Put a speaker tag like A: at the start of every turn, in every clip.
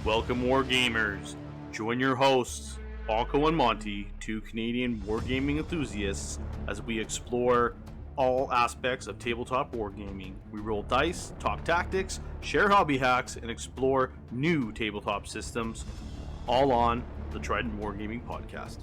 A: Welcome, Wargamers. Join your hosts, Bonko and Monty, two Canadian wargaming enthusiasts, as we explore all aspects of tabletop wargaming. We roll dice, talk tactics, share hobby hacks, and explore new tabletop systems, all on the Trident Wargaming Podcast.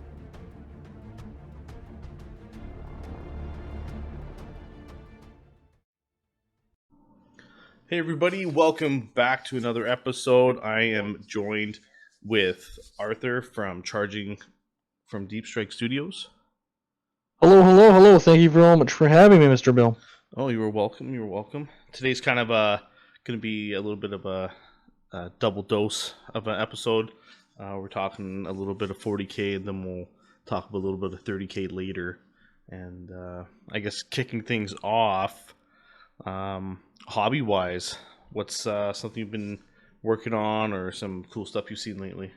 A: Hey everybody, welcome back to another episode. I am joined with Arthur from Deepstrike Studios.
B: Hello. Thank you very much for having me, Mr. Bill.
A: Oh, you were welcome. Today's kind of going to be a little bit of a double dose of an episode. We're talking a little bit of 40K, and then we'll talk a little bit of 30K later. And I guess kicking things off, hobby-wise, what's something you've been working on or some cool stuff you've seen lately?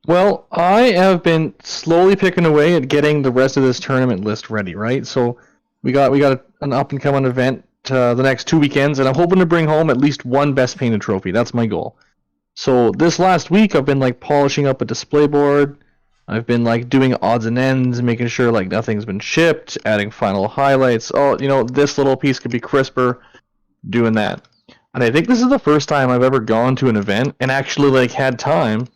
B: Well, I have been slowly picking away at getting the rest of this tournament list ready, right? So we got an up-and-coming event the next 2 weekends, and I'm hoping to bring home at least one Best Painted trophy. That's my goal. So this last week, I've been polishing up a display board. I've been doing odds and ends, making sure nothing's been shipped, adding final highlights. Oh, this little piece could be crisper. Doing that. And I think this is the first time I've ever gone to an event and actually had time,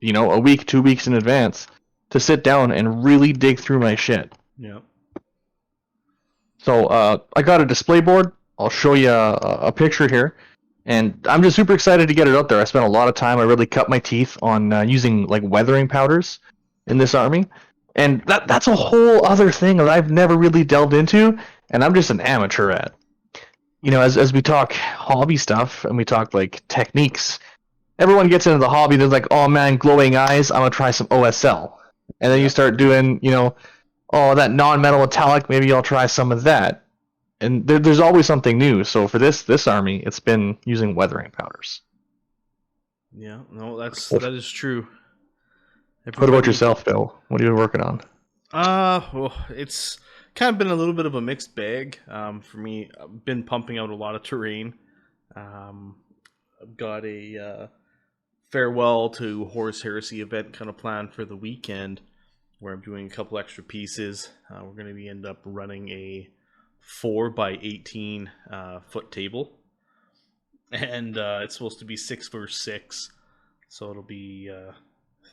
B: a week, 2 weeks in advance, to sit down and really dig through my shit.
A: Yeah.
B: So I got a display board. I'll show you a picture here. And I'm just super excited to get it out there. I spent a lot of time. I really cut my teeth on using weathering powders in this army. And that's a whole other thing that I've never really delved into, and I'm just an amateur at. As we talk hobby stuff and we talk techniques, everyone gets into the hobby. They're like, oh man, glowing eyes, I'm gonna try some OSL. And then you start doing, oh, that non-metal metallic, maybe I'll try some of that. And there's always something new. So for this army, it's been using weathering powders.
A: Yeah, no, that is true.
B: What about yourself, Bill? What are you working on?
A: Well, it's kind of been a little bit of a mixed bag for me. I've been pumping out a lot of terrain. I've got a farewell to Horus Heresy event kind of planned for the weekend, where I'm doing a couple extra pieces. We're going to end up running a 4x18 foot table, and it's supposed to be 6 versus 6, so it'll be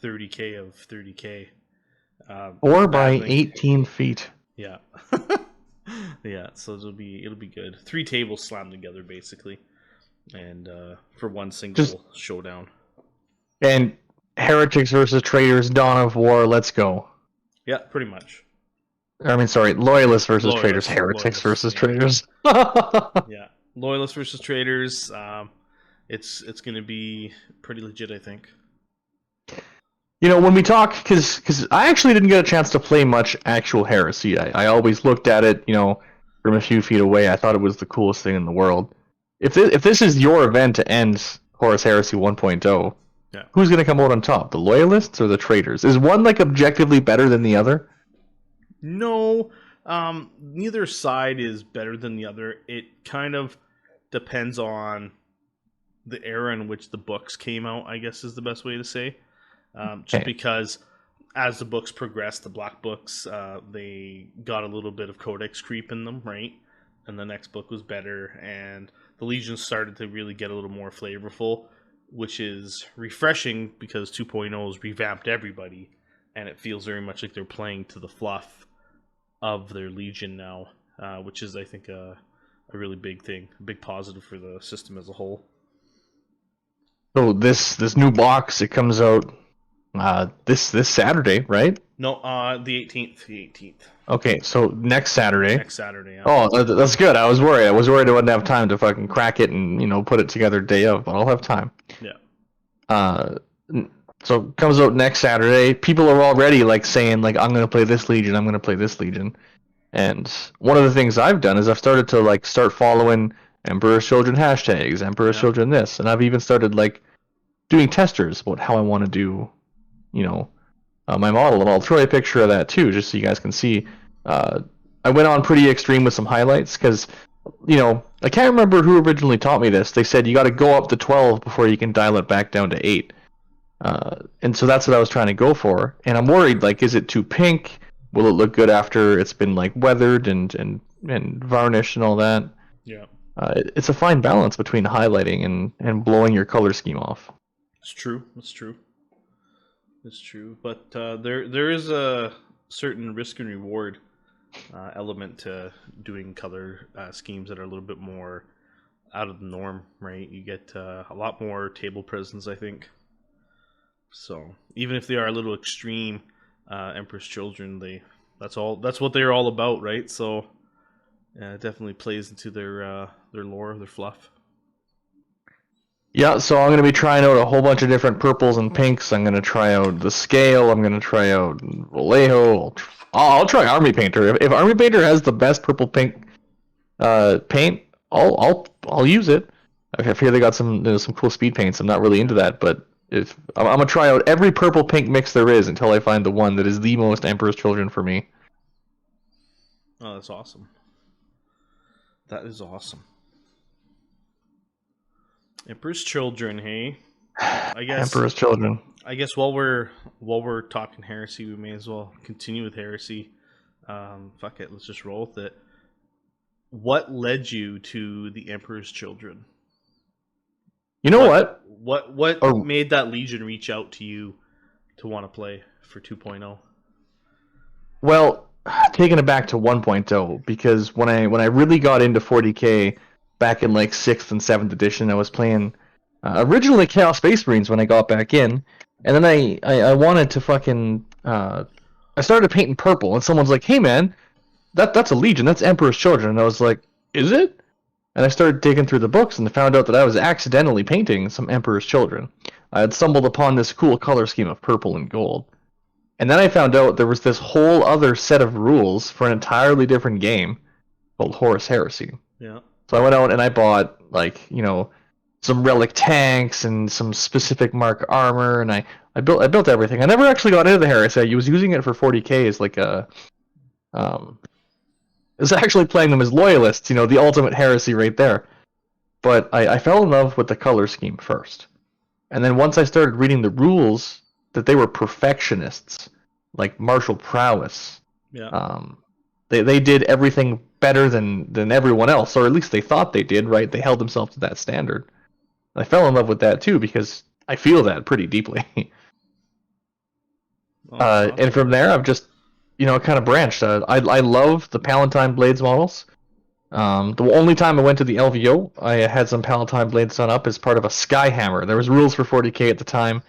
A: 30k of 30k.
B: 4 by 18 feet.
A: Yeah. Yeah, so it'll be good. 3 tables slammed together basically, and for one single showdown.
B: And heretics versus traitors, dawn of war, let's go.
A: Yeah, pretty much.
B: Loyalists versus traitors, heretics versus traitors.
A: Yeah, loyalists versus traitors. It's going to be pretty legit, I think.
B: When we talk, because I actually didn't get a chance to play much actual Heresy. I always looked at it, from a few feet away. I thought it was the coolest thing in the world. If this is your event to end Horus Heresy 1.0,
A: yeah,
B: who's going to come out on top? The Loyalists or the Traitors? Is one objectively better than the other?
A: No, neither side is better than the other. It kind of depends on the era in which the books came out, I guess is the best way to say. Just because as the books progressed, the black books, they got a little bit of codex creep in them, right? And the next book was better, and the Legions started to really get a little more flavorful, which is refreshing because 2.0 has revamped everybody, and it feels very much like they're playing to the fluff of their Legion now, which is, I think, a really big thing, a big positive for the system as a whole.
B: So this new box, it comes out this Saturday, right?
A: No, the 18th.
B: Okay, so next Saturday.
A: Yeah.
B: Oh, that's good. I was worried. I wouldn't have time to fucking crack it and put it together day of, but I'll have time.
A: Yeah.
B: So it comes out next Saturday. People are already saying I'm going to play this Legion. I'm going to play this Legion. And one of the things I've done is I've started to start following Emperor's Children hashtags, Emperor's Children this, and I've even started doing testers about how I want to do, my model, and I'll throw a picture of that too, just so you guys can see. I went on pretty extreme with some highlights because I can't remember who originally taught me this. They said you got to go up to 12 before you can dial it back down to 8. And so that's what I was trying to go for. And I'm worried, like, is it too pink? Will it look good after it's been like weathered and varnished and all that?
A: Yeah.
B: It's a fine balance between highlighting and blowing your color scheme off.
A: It's true. It's true. It's true. But there is a certain risk and reward element to doing color schemes that are a little bit more out of the norm, right? You get a lot more table presence, I think. So even if they are a little extreme, Emperor's Children, that's what they're all about, right? So it definitely plays into their lore, their fluff.
B: Yeah, so I'm going to be trying out a whole bunch of different purples and pinks. I'm going to try out the scale. I'm going to try out Vallejo. I'll try Army Painter. If Army Painter has the best purple pink paint, I'll use it. I hear they got some cool speed paints. I'm not really into that, but if I'm gonna try out every purple pink mix there is until I find the one that is the most Emperor's Children for me.
A: Oh, that's awesome. That is awesome. Emperor's Children, hey. I guess
B: Emperor's Children.
A: I guess while we're talking heresy, we may as well continue with heresy. Fuck it, let's just roll with it. What led you to the Emperor's Children?
B: You know what?
A: What made that Legion reach out to you to want to play for 2.0?
B: Well, taking it back to 1.0, because when I really got into 40k back in like 6th and 7th edition, I was playing originally Chaos Space Marines when I got back in, and then I wanted to fucking I started painting purple, and someone's like, "Hey man, that's a Legion, that's Emperor's Children," and I was like, "Is it?" And I started digging through the books and found out that I was accidentally painting some Emperor's Children. I had stumbled upon this cool color scheme of purple and gold. And then I found out there was this whole other set of rules for an entirely different game called Horus Heresy.
A: Yeah.
B: So I went out and I bought, like, some relic tanks and some specific mark armor, and I built everything. I never actually got into the Heresy. I was using it for 40k as like a... I was actually playing them as loyalists, the ultimate heresy right there. But I fell in love with the color scheme first. And then once I started reading the rules, that they were perfectionists, like martial prowess.
A: Yeah.
B: They did everything better than everyone else, or at least they thought they did, right? They held themselves to that standard. I fell in love with that too, because I feel that pretty deeply.
A: Awesome.
B: And from there, I've just kind of branched. I love the Palatine Blades models. The only time I went to the LVO, I had some Palatine Blades done up as part of a Skyhammer. There was rules for 40k at the time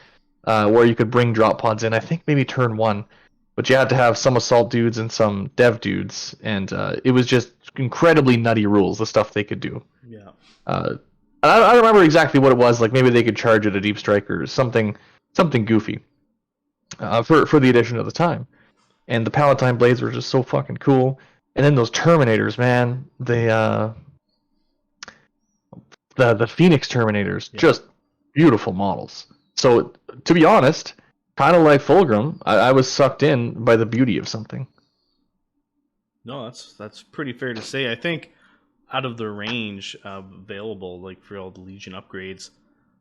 B: where you could bring drop pods in. I think maybe turn 1. But you had to have some assault dudes and some dev dudes. And it was just incredibly nutty rules, the stuff they could do.
A: Yeah.
B: I don't remember exactly what it was. Like maybe they could charge at a Deep Strike or something goofy for the edition of the time. And the Palatine Blades were just so fucking cool. And then those Terminators, man, the Phoenix Terminators, just beautiful models. So, to be honest, kind of like Fulgrim, I was sucked in by the beauty of something.
A: No, that's pretty fair to say. I think out of the range available, like for all the Legion upgrades,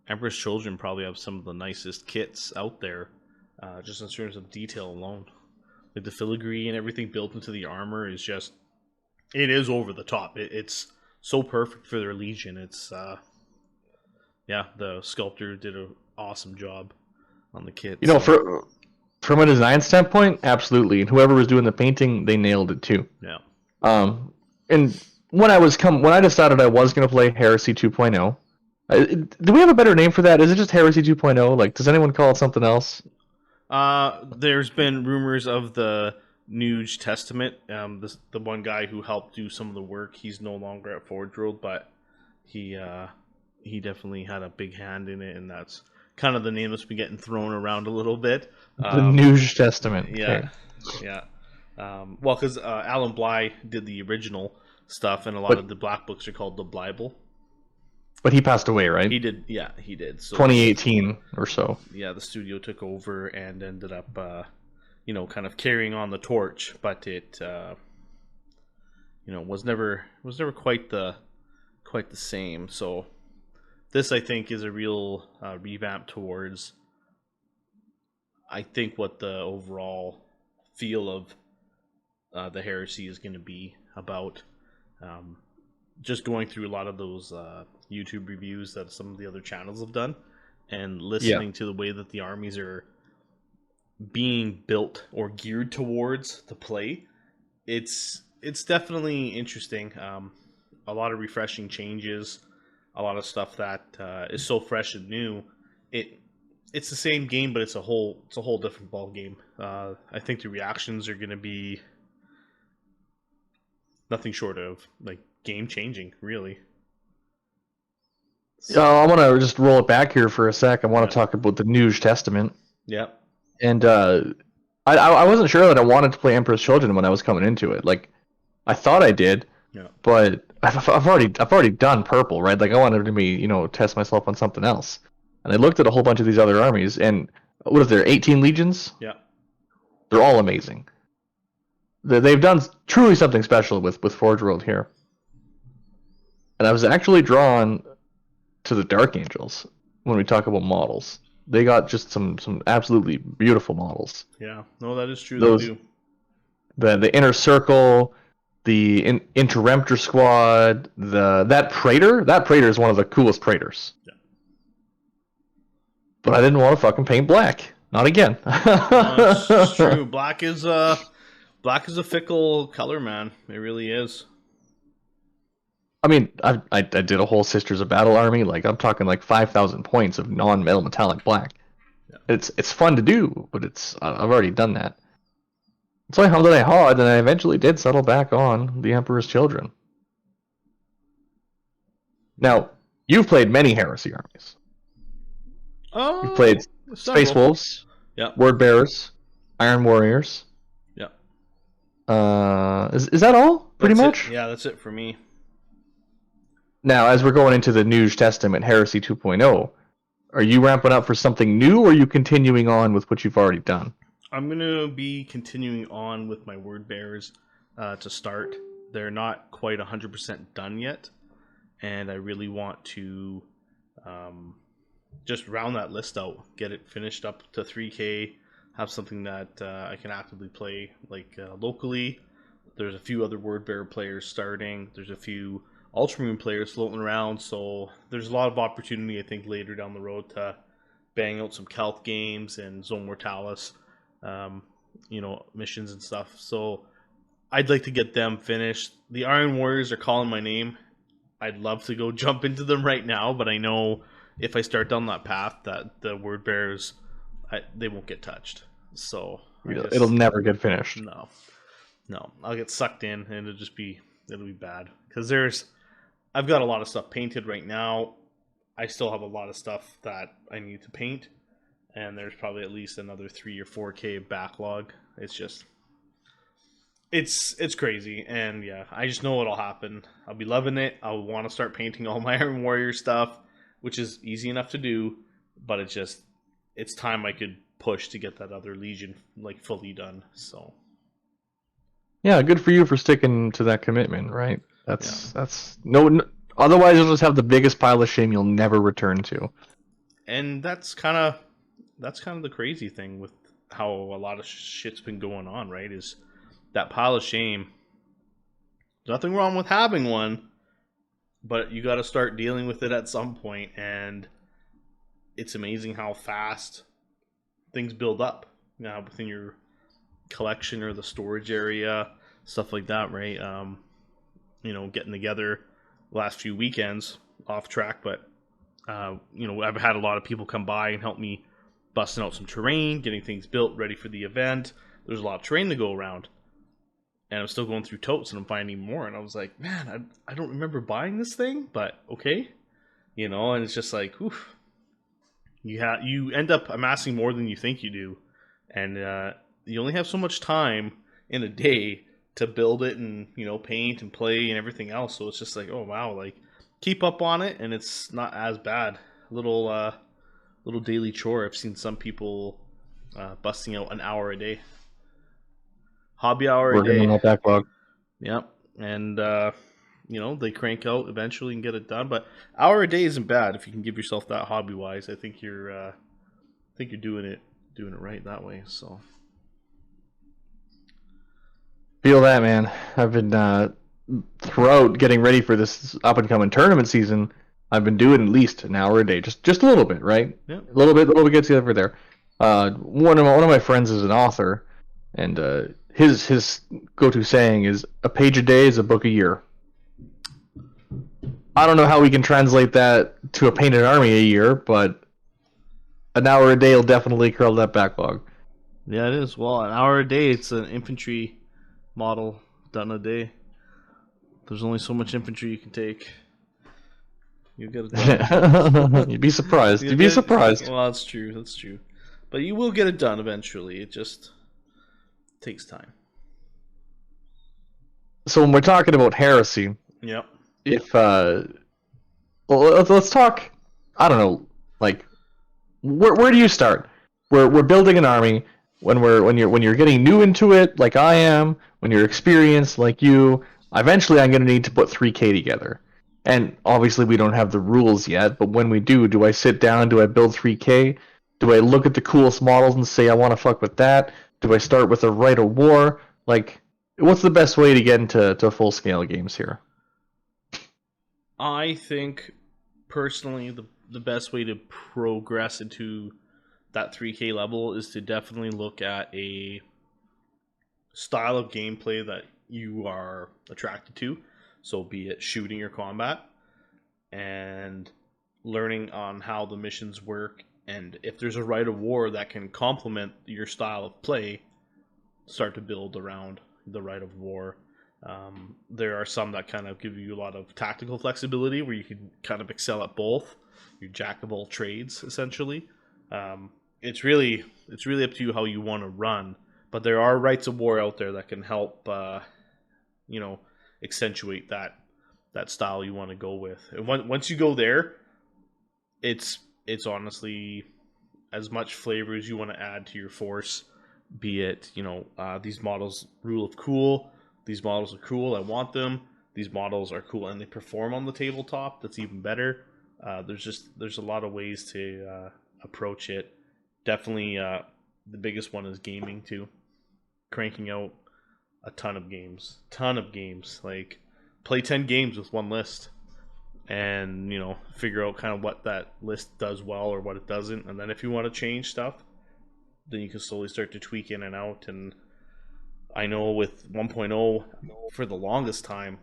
A: Emperor's Children probably have some of the nicest kits out there, just in terms of detail alone. Like the filigree and everything built into the armor is just, it is over the top. It's so perfect for their Legion. It's, the sculptor did an awesome job on the kit.
B: From a design standpoint, absolutely. And whoever was doing the painting, they nailed it too.
A: Yeah.
B: And when I decided I was going to play Heresy 2.0, do we have a better name for that? Is it just Heresy 2.0? Like, does anyone call it something else?
A: There's been rumors of the Nuge Testament. The one guy who helped do some of the work, he's no longer at Forge World, but he definitely had a big hand in it, and that's kind of the name that's been getting thrown around a little bit.
B: The Nuge Testament.
A: Yeah, okay. Yeah. Well, because Alan Bly did the original stuff, and a lot of the black books are called the Bible.
B: But he passed away, right?
A: He did, yeah, he did. So
B: 2018 or so.
A: Yeah, the studio took over and ended up, kind of carrying on the torch, but it, was never quite the quite the same. So this, I think, is a real revamp towards, I think, what the overall feel of the Heresy is going to be about. Just going through a lot of those YouTube reviews that some of the other channels have done, and listening to the way that the armies are being built or geared towards to play, it's definitely interesting. A lot of refreshing changes, a lot of stuff that is so fresh and new. It's the same game, but it's a whole different ball game. I think the reactions are going to be nothing short of like game changing, really.
B: So, I want to just roll it back here for a sec. I want to talk about the New Testament.
A: Yeah.
B: And I wasn't sure that I wanted to play Emperor's Children when I was coming into it. Like, I thought I did, but I've already done purple, right? Like, I wanted to be, test myself on something else. And I looked at a whole bunch of these other armies, and what is there, 18 legions?
A: Yeah.
B: They're all amazing. They've done truly something special with Forge World here. And I was actually drawn to the Dark Angels when we talk about models. They got just some absolutely beautiful models.
A: Yeah, no, that is true.
B: Those,
A: they do.
B: The Inner Circle, the Interemptor Squad, that Praetor is one of the coolest Praetors. Yeah. But I didn't want to fucking paint black. Not again.
A: No, it's true. Black is a fickle color, man. It really is.
B: I mean, I did a whole Sisters of Battle army. Like, I'm talking like 5,000 points of non-metal metallic black. Yeah. It's fun to do, but I've already done that. So I hummed and I hawed, and I eventually did settle back on the Emperor's Children. Now, you've played many Heresy armies.
A: Oh,
B: you've played Space Wolves, Word Bearers, Iron Warriors.
A: Yeah.
B: Is that all? Pretty much?
A: Yeah, that's it for me.
B: Now, as we're going into the New Testament, Heresy 2.0, are you ramping up for something new, or are you continuing on with what you've already done?
A: I'm going to be continuing on with my Word Bearers to start. They're not quite 100% done yet, and I really want to just round that list out, get it finished up to 3K, have something that I can actively play locally. There's a few other Word Bearer players starting. There's a few Ultramarine players floating around, so there's a lot of opportunity, I think, later down the road to bang out some Kelth games and Zone Mortalis, missions and stuff. So I'd like to get them finished. The Iron Warriors are calling my name. I'd love to go jump into them right now, but I know if I start down that path, that the Word Bearers, they won't get touched. So
B: it'll never get finished.
A: No, I'll get sucked in, and it'll be bad because I've got a lot of stuff painted right now. I still have a lot of stuff that I need to paint, and there's probably at least another 3 or 4K backlog. It's just, it's crazy, and yeah, I just know it'll happen. I'll be loving it. I'll want to start painting all my Iron Warrior stuff, which is easy enough to do, but it's time I could push to get that other Legion fully done. So
B: yeah, good for you for sticking to that commitment, right? That's no. Otherwise, you'll just have the biggest pile of shame you'll never return to. And
A: that's kind of the crazy thing with how a lot of shit's been going on, right? Is that pile of shame. Nothing wrong with having one, but you got to start dealing with it at some point, and it's amazing how fast things build up now within your collection or the storage area, stuff like that, right? Getting together the last few weekends, off track, but I've had a lot of people come by and help me busting out some terrain, getting things built, ready for the event. There's a lot of terrain to go around, and I'm still going through totes, and I'm finding more, and I was like, man, I don't remember buying this thing, but okay, and it's just like, oof. You end up amassing more than you think you do, and you only have so much time in a day to build it and paint and play and everything else. So it's just like, oh wow, keep up on it, and it's not as bad. Little daily chore. I've seen some people busting out an hour a day, hobby hour a day.
B: Working on that backlog.
A: Yep, and they crank out eventually and get it done. But hour a day isn't bad if you can give yourself that hobby wise. I think you're doing it right that way. So
B: Feel that, man. I've been throughout getting ready for this up and coming tournament season. I've been doing at least an hour a day, just a little bit, right?
A: Yeah.
B: A little bit gets you over there. One of my friends is an author, and his go-to saying is a page a day is a book a year. I don't know how we can translate that to a painted army a year, but an hour a day will definitely curl that backlog.
A: Yeah, it is. Well, an hour a day, it's an infantry model done a day. There's only so much infantry you can take. You get it done.
B: You'd be surprised. You'd be surprised.
A: Well, that's true. That's true. But you will get it done eventually. It just takes time.
B: So when we're talking about heresy,
A: Yep.
B: if let's talk. I don't know, like where do you start? We're building an army. When you're getting new into it, like I am, when you're experienced, like you, eventually I'm going to need to put 3K together. And obviously we don't have the rules yet, but when we do I sit down, do I build 3K? Do I look at the coolest models and say I want to fuck with that? Do I start with a Rite of War? Like, what's the best way to get into full-scale games here?
A: I think, personally, the best way to progress into that 3K level is to definitely look at a style of gameplay that you are attracted to. So be it shooting or combat, and learning on how the missions work, and if there's a Rite of War that can complement your style of play, start to build around the Rite of War. There are some that kind of give you a lot of tactical flexibility where you can kind of excel at both. You're jack of all trades, essentially. It's really up to you how you want to run, but there are Rites of War out there that can help accentuate that style you want to go with. And once you go there, it's honestly as much flavor as you want to add to your force. Be it these models rule of cool. These models are cool. I want them. These models are cool and they perform on the tabletop. That's even better. There's a lot of ways to approach it. Definitely, the biggest one is gaming too. Cranking out a ton of games. Like, play 10 games with one list, and figure out kind of what that list does well or what it doesn't. And then if you want to change stuff, then you can slowly start to tweak in and out. And I know with 1.0, for the longest time,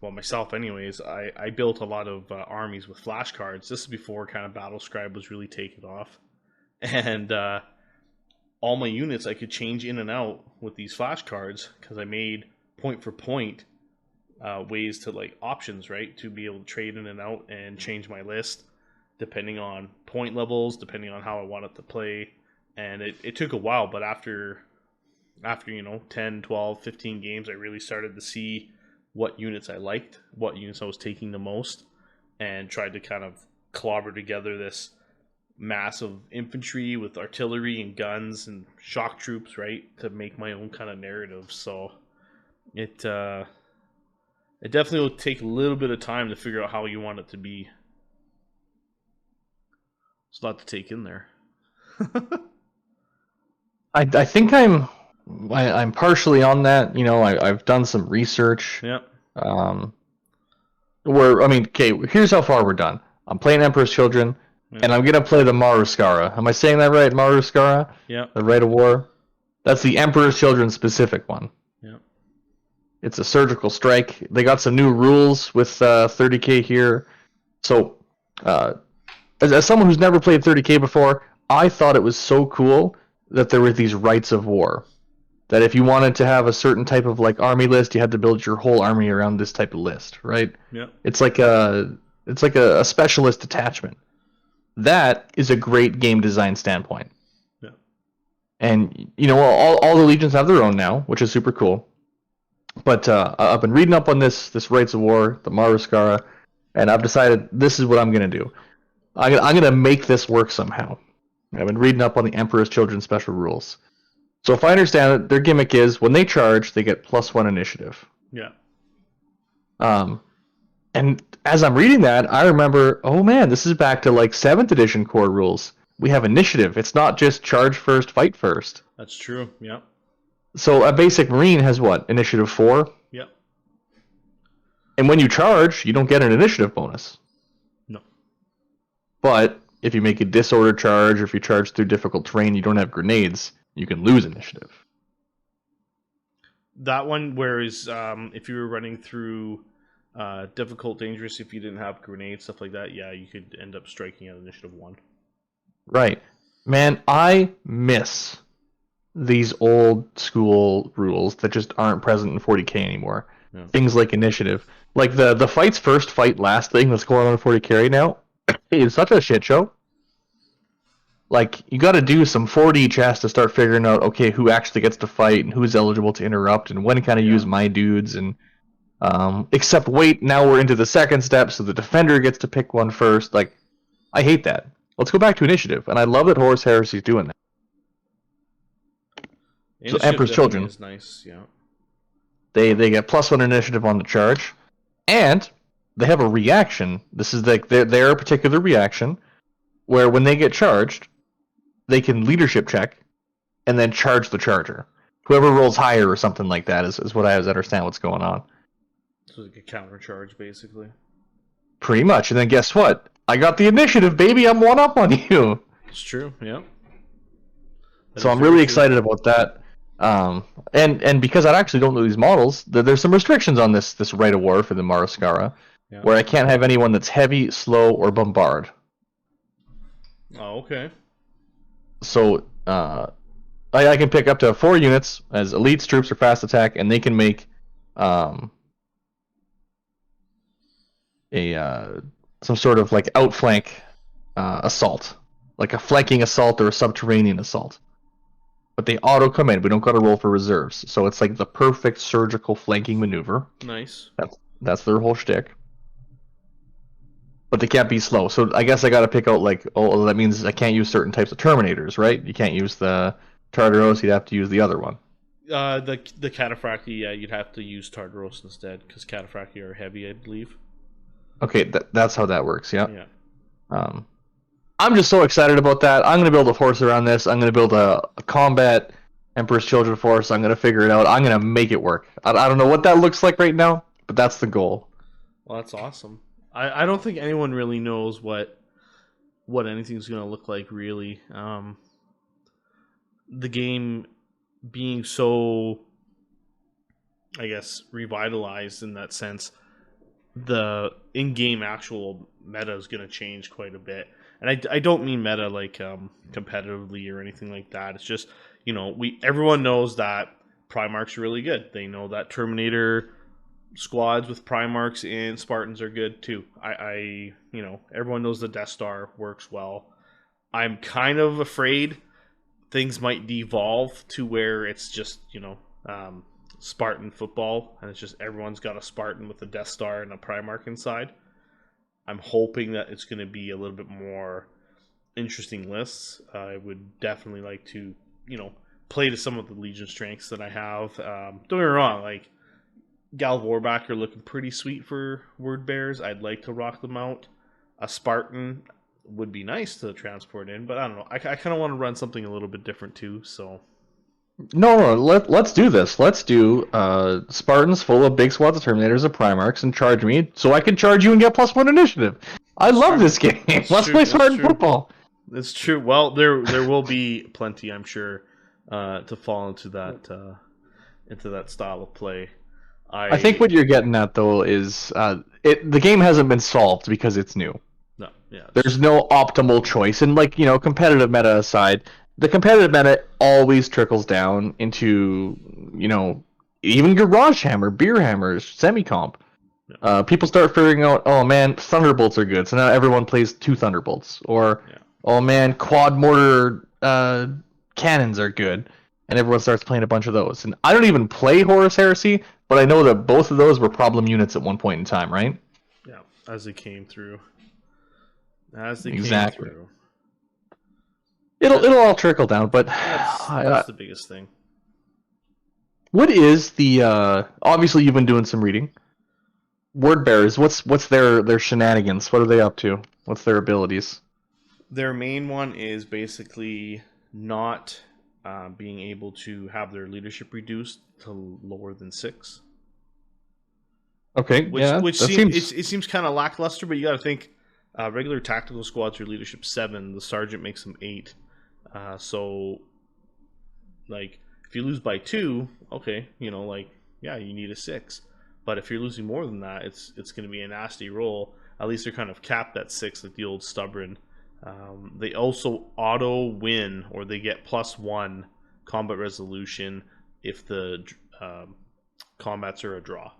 A: myself anyways, I built a lot of armies with flashcards. This is before kind of Battle Scribe was really taken off. And all my units I could change in and out with these flashcards, because I made point for point ways to, like, options, right, to be able to trade in and out and change my list depending on point levels, depending on how I wanted to play. And it took a while, but after 10, 12, 15 games, I really started to see what units I liked, what units I was taking the most, and tried to kind of clobber together this mass of infantry with artillery and guns and shock troops, right, to make my own kind of narrative. So it definitely will take a little bit of time to figure out how you want it to be. It's a lot to take in there.
B: I think I'm partially on that. I've done some research.
A: Yep.
B: Here's how far we're done. I'm playing Emperor's Children, and I'm gonna play the Maruskara. Am I saying that right? Maruskara?
A: Yeah.
B: The Rite of War? That's the Emperor's Children specific one.
A: Yeah.
B: It's a surgical strike. They got some new rules with 30K here. So, as someone who's never played 30K before, I thought it was so cool that there were these Rites of War. That if you wanted to have a certain type of, like, army list, you had to build your whole army around this type of list, right?
A: Yeah.
B: It's like a specialist attachment. That is a great game design standpoint.
A: Yeah.
B: And all the legions have their own now, which is super cool. But I've been reading up on this Rites of War, the Maruskara, and I've decided this is what I'm gonna do. I'm gonna make this work somehow. I've been reading up on the Emperor's Children special rules. So if I understand it, their gimmick is when they charge, they get +1 initiative.
A: Yeah.
B: And as I'm reading that, I remember, oh man, this is back to like 7th edition core rules. We have initiative. It's not just charge first, fight first.
A: That's true. Yeah.
B: So a basic Marine has what? Initiative 4?
A: Yep.
B: And when you charge, you don't get an initiative bonus.
A: No.
B: But if you make a disorder charge, or if you charge through difficult terrain, you don't have grenades, you can lose initiative.
A: That one, whereas if you were running through difficult, dangerous, if you didn't have grenades, stuff like that, yeah, you could end up striking at initiative 1.
B: Right. Man, I miss these old school rules that just aren't present in 40k anymore. Yeah. Things like initiative. Like the fights first, fight last thing that's going on in 40k right now. It's such a shit show. Like, you got to do some 4D chess to start figuring out, okay, who actually gets to fight and who's eligible to interrupt and when can I use my dudes. And except wait, now we're into the second step, so the defender gets to pick one first. Like, I hate that. Let's go back to initiative, and I love that Horus Heresy is doing that.
A: Initiative
B: so Emperor's Children
A: is nice, yeah.
B: They get +1 initiative on the charge, and they have a reaction. This is like their particular reaction, where when they get charged, they can leadership check, and then charge the charger. Whoever rolls higher or something like that is what I understand what's going on.
A: So like a counter charge, basically.
B: Pretty much, and then guess what? I got the initiative, baby. I'm 1-up on you.
A: It's true, yeah.
B: So I'm really excited about that. And because I actually don't know these models, there's some restrictions on this Rite of War for the Maraskara, where I can't have anyone that's heavy, slow, or bombard.
A: Oh, okay.
B: So I can pick up to 4 units as elites, troops, or fast attack, and they can make some sort of like outflank assault, like a flanking assault or a subterranean assault. But they auto come in. We don't got to roll for reserves, so it's like the perfect surgical flanking maneuver.
A: Nice.
B: That's their whole shtick. But they can't be slow. So I guess I got to pick out like, oh, that means I can't use certain types of Terminators, right? You can't use the Tartaros. You'd have to use the other one.
A: The Cataphracti, yeah, you'd have to use Tartaros instead because Cataphracti are heavy, I believe.
B: Okay, that's how that works. Yeah. I'm just so excited about that. I'm going to build a force around this. I'm going to build a combat Emperor's Children force. I'm going to figure it out. I'm going to make it work. I don't know what that looks like right now, but that's the goal.
A: Well, that's awesome. I don't think anyone really knows what anything's going to look like, really. The game being so, I guess, revitalized in that sense, the in-game actual meta is going to change quite a bit. And I don't mean meta like competitively or anything like that. It's just, everyone knows that Primarch's really good. They know that Terminator squads with Primarchs and Spartans are good too. Everyone knows the Death Star works well. I'm kind of afraid things might devolve to where it's just, Spartan football, and it's just everyone's got a Spartan with a Death Star and a Primarch inside. I'm hoping that it's going to be a little bit more interesting lists. I would definitely like to, play to some of the Legion strengths that I have. Don't get me wrong, like Gal Vorback are looking pretty sweet for Word Bears. I'd like to rock them out. A Spartan would be nice to transport in, but I don't know. I kind of want to run something a little bit different too. So
B: no, let's do this. Let's do Spartans full of big squads of Terminators and Primarchs and charge me, so I can charge you and get +1 initiative. I love this game. Let's play Spartan football.
A: It's true. Well, there will be plenty, I'm sure, to fall into that style of play. I think
B: what you're getting at though is the game hasn't been solved because it's new.
A: No, yeah.
B: There's no optimal choice, and competitive meta aside, the competitive meta always trickles down into even Garage Hammer, Beer Hammers, Semi-Comp. Yeah. People start figuring out, oh man, Thunderbolts are good, so now everyone plays 2 Thunderbolts, or oh man, Quad Mortar cannons are good, and everyone starts playing a bunch of those. And I don't even play Horus Heresy, but I know that both of those were problem units at one point in time, right?
A: Yeah, as they came through.
B: Exactly. It'll all trickle down, but
A: that's the biggest thing.
B: What is the obviously you've been doing some reading. word bearers, what's their shenanigans? What are they up to? What's their abilities?
A: Their main one is basically not being able to have their leadership reduced to lower than 6.
B: Okay, yeah,
A: Which
B: that seems.
A: it seems kind of lackluster, but you got to think regular tactical squads are leadership 7. The sergeant makes them 8. So, like, if you lose by 2, okay, you know, like, yeah, you need a 6. But if you're losing more than that, it's going to be a nasty roll. At least they're kind of capped at 6, like the old stubborn. They also auto win, or they get +1 combat resolution if the combats are a draw.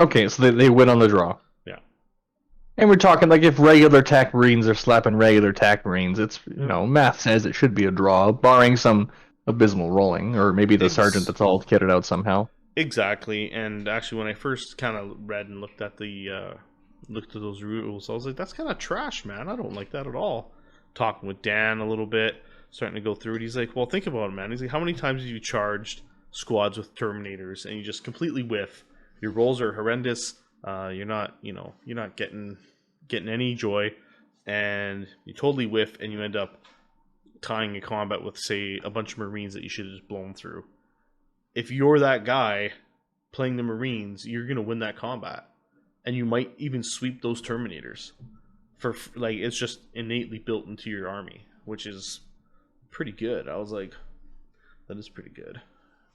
B: Okay, so they win on the draw.
A: Yeah.
B: And we're talking like if regular TAC Marines are slapping regular TAC Marines, it's, you know, math says it should be a draw, barring some abysmal rolling, or maybe the sergeant that's all kitted out somehow.
A: Exactly, and actually, when I first kind of read and looked at those rules, I was like, "That's kind of trash, man. I don't like that at all." Talking with Dan a little bit, starting to go through it, he's like, "Well, think about it, man." He's like, "How many times have you charged squads with Terminators and you just completely whiff? Your rolls are horrendous. You're not getting any joy, and you totally whiff, and you end up tying a combat with, say, a bunch of Marines that you should have just blown through." If you're that guy playing the Marines, you're going to win that combat. And you might even sweep those Terminators. Like, it's just innately built into your army, which is pretty good. I was like, that is pretty good.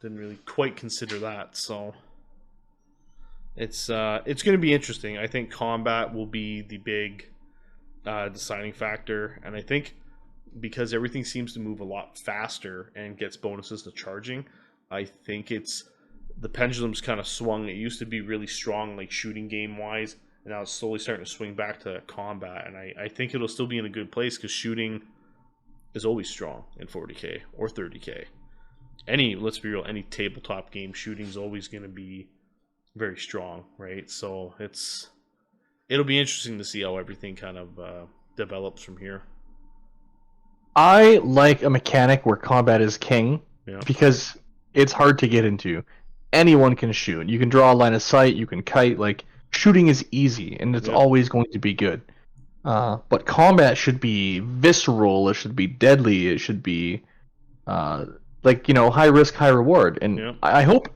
A: Didn't really quite consider that, so it's going to be interesting. I think combat will be the big deciding factor, and I think because everything seems to move a lot faster and gets bonuses to charging, I think the pendulum's kind of swung. It used to be really strong, like shooting game wise, and now it's slowly starting to swing back to combat. And I think it'll still be in a good place because shooting is always strong in 40k or 30k. Let's be real, any tabletop game, shooting is always going to be very strong, right? So it'll be interesting to see how everything kind of develops from here.
B: I like a mechanic where combat is king,
A: Yeah.
B: because it's hard to get into. Anyone can shoot. You can draw a line of sight, you can kite, like, shooting is easy, and it's always going to be good. But combat should be visceral, it should be deadly, it should be, like, you know, high risk, high reward. And I hope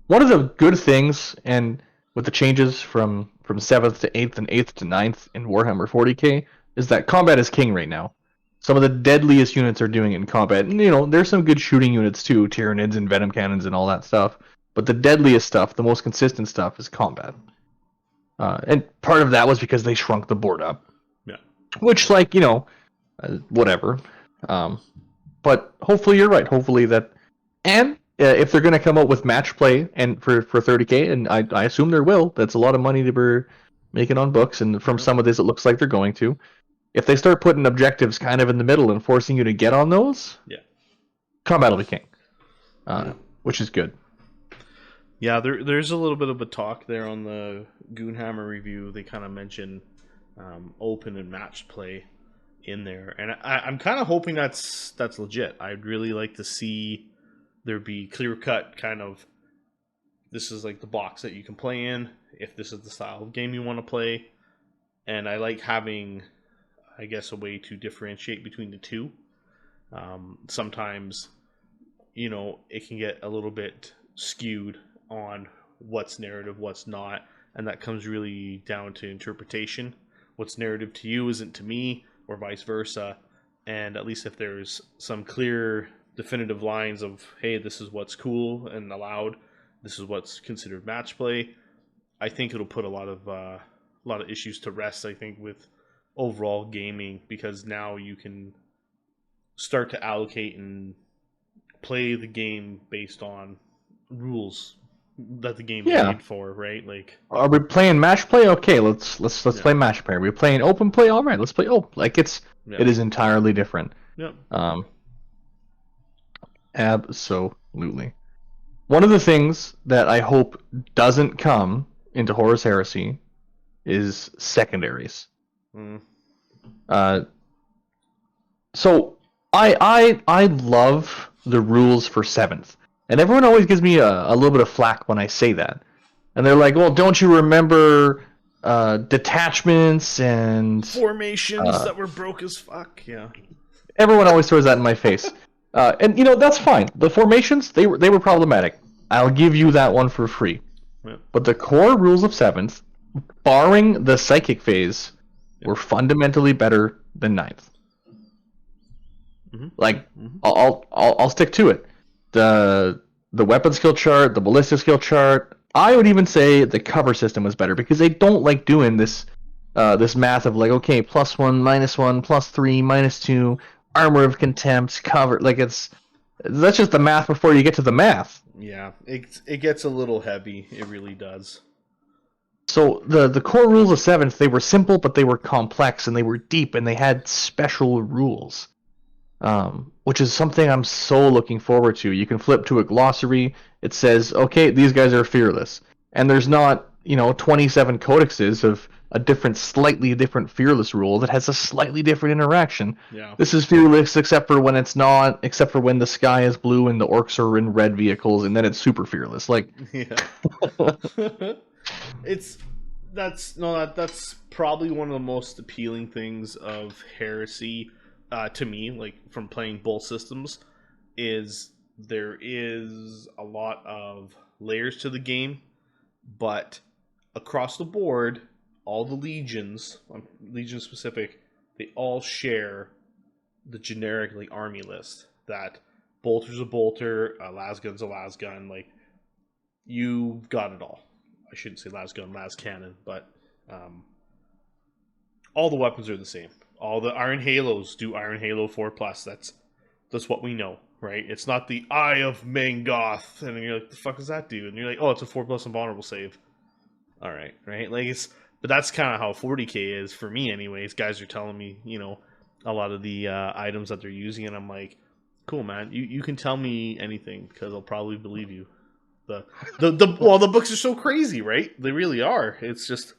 B: one of the good things, and with the changes from 7th to 8th and 8th to 9th in Warhammer 40k, is that combat is king right now. Some of the deadliest units are doing it in combat. And, you know, there's some good shooting units too, Tyranids and Venom Cannons and all that stuff. But the deadliest stuff, the most consistent stuff, is combat. And part of that was because they shrunk the board up.
A: Yeah.
B: Which, like, you know, whatever. But hopefully you're right. Hopefully that... And if they're going to come out with match play and for 30k, and I assume there will, that's a lot of money to be making on books, and from some of this it looks like they're going to. If they start putting objectives kind of in the middle and forcing you to get on those, combat will be king, which is good.
A: Yeah, there's a little bit of a talk there on the Goonhammer review. They kind of mention open and matched play in there, and I'm kind of hoping that's legit. I'd really like to see there be clear cut kind of, this is like the box that you can play in if this is the style of game you want to play, and I like having, I guess, a way to differentiate between the two. Sometimes, you know, it can get a little bit skewed on what's narrative, what's not, and that comes really down to interpretation. What's narrative to you isn't to me, or vice versa. And at least if there's some clear, definitive lines of, hey, this is what's cool and allowed, this is what's considered match play, I think it'll put a lot of issues to rest, I think, with overall gaming, because now you can start to allocate and play the game based on rules that the game's made for, right? Like,
B: are we playing match play? Okay, let's play match play. Are we playing open play? All right, let's play open. Like, it is entirely different.
A: Yep.
B: Absolutely. One of the things that I hope doesn't come into Horus Heresy is secondaries. So I love the rules for 7th, and everyone always gives me a little bit of flack when I say that. And they're like, well, don't you remember detachments and
A: Formations that were broke as fuck. Yeah.
B: everyone always throws that in my face. And that's fine. The formations, they were problematic. I'll give you that one for free.
A: Yeah.
B: But the core rules of 7th, barring the psychic phase, were fundamentally better than 9th.
A: Mm-hmm.
B: Like, mm-hmm. I'll stick to it. The weapon skill chart, the ballistic skill chart, I would even say the cover system was better because they don't like doing this math of like, okay, +1, -1, +3, -2, armor of contempt, cover. Like that's just the math before you get to the math.
A: Yeah, it gets a little heavy. It really does.
B: So the core rules of 7th, they were simple, but they were complex and they were deep and they had special rules. Which is something I'm so looking forward to. You can flip to a glossary. It says, okay, these guys are fearless. And there's not, 27 codexes of a slightly different fearless rule that has a slightly different interaction.
A: Yeah. This
B: is fearless except for when it's not, except for when the sky is blue and the orcs are in red vehicles, and then it's super fearless. Like,
A: yeah. That's probably one of the most appealing things of Heresy. To me, like from playing both systems, is there is a lot of layers to the game, but across the board, all the legion specific, they all share the generic like army list. That bolter's a bolter, a lasgun's a lasgun. Like you've got it all. I shouldn't say lasgun, lascannon, but all the weapons are the same. All the Iron Halos do Iron Halo 4+. That's what we know, right? It's not the Eye of Mangoth, and you're like, the fuck does that do? And you're like, oh, it's a 4+ invulnerable save. All right, right? Like but that's kind of how 40k is for me, anyways. Guys are telling me, a lot of the items that they're using, and I'm like, cool, man. You can tell me anything because I'll probably believe you. The books are so crazy, right? They really are. It's just.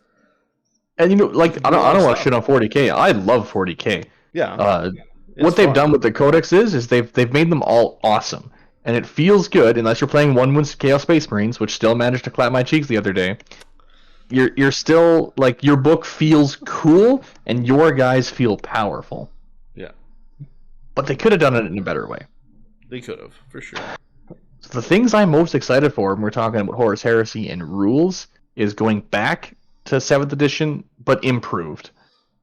B: And I don't want to shit on 40k. I love 40k.
A: Yeah.
B: What they've done with the codex is they've made them all awesome, and it feels good. Unless you're playing One Wounds Chaos Space Marines, which still managed to clap my cheeks the other day. You're still like your book feels cool, and your guys feel powerful.
A: Yeah.
B: But they could have done it in a better way.
A: They could have, for sure.
B: So the things I'm most excited for when we're talking about Horus Heresy and rules is going back to 7th edition, but improved.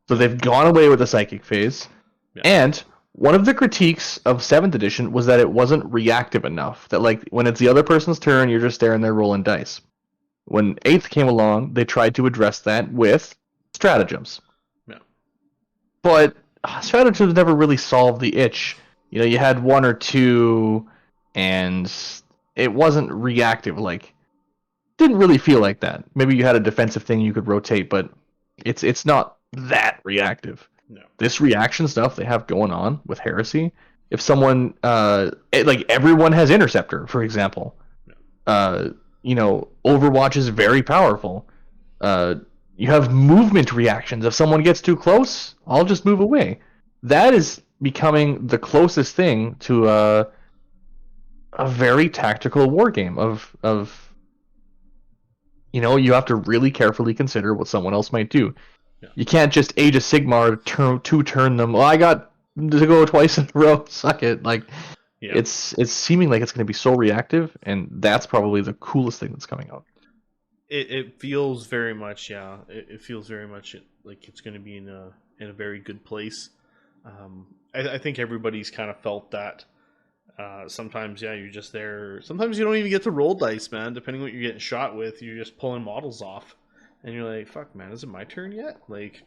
B: So they've gone away with the psychic phase. Yeah. And one of the critiques of 7th edition was that it wasn't reactive enough. That like when it's the other person's turn, you're just staring there rolling dice. When 8th came along, they tried to address that with stratagems.
A: Yeah.
B: But stratagems never really solved the itch. You had one or two, and it wasn't reactive. Like, didn't really feel like that. Maybe you had a defensive thing you could rotate, but it's not that reactive.
A: No. This
B: reaction stuff they have going on with Heresy, if someone like everyone has Interceptor, for example. No. Overwatch is very powerful. You have movement reactions. If someone gets too close, I'll just move away. That is becoming the closest thing to a very tactical war game of you have to really carefully consider what someone else might do. Yeah. You can't just Age of Sigmar turn them. Well, I got to go twice in a row. Suck it. Like, yeah. It's seeming like it's going to be so reactive, and that's probably the coolest thing that's coming out.
A: It feels very much, yeah. It feels very much like it's going to be in a very good place. I think everybody's kind of felt that. Sometimes, yeah, you're just there. Sometimes you don't even get to roll dice, man. Depending on what you're getting shot with, you're just pulling models off, and you're like, "Fuck, man, is it my turn yet?" Like,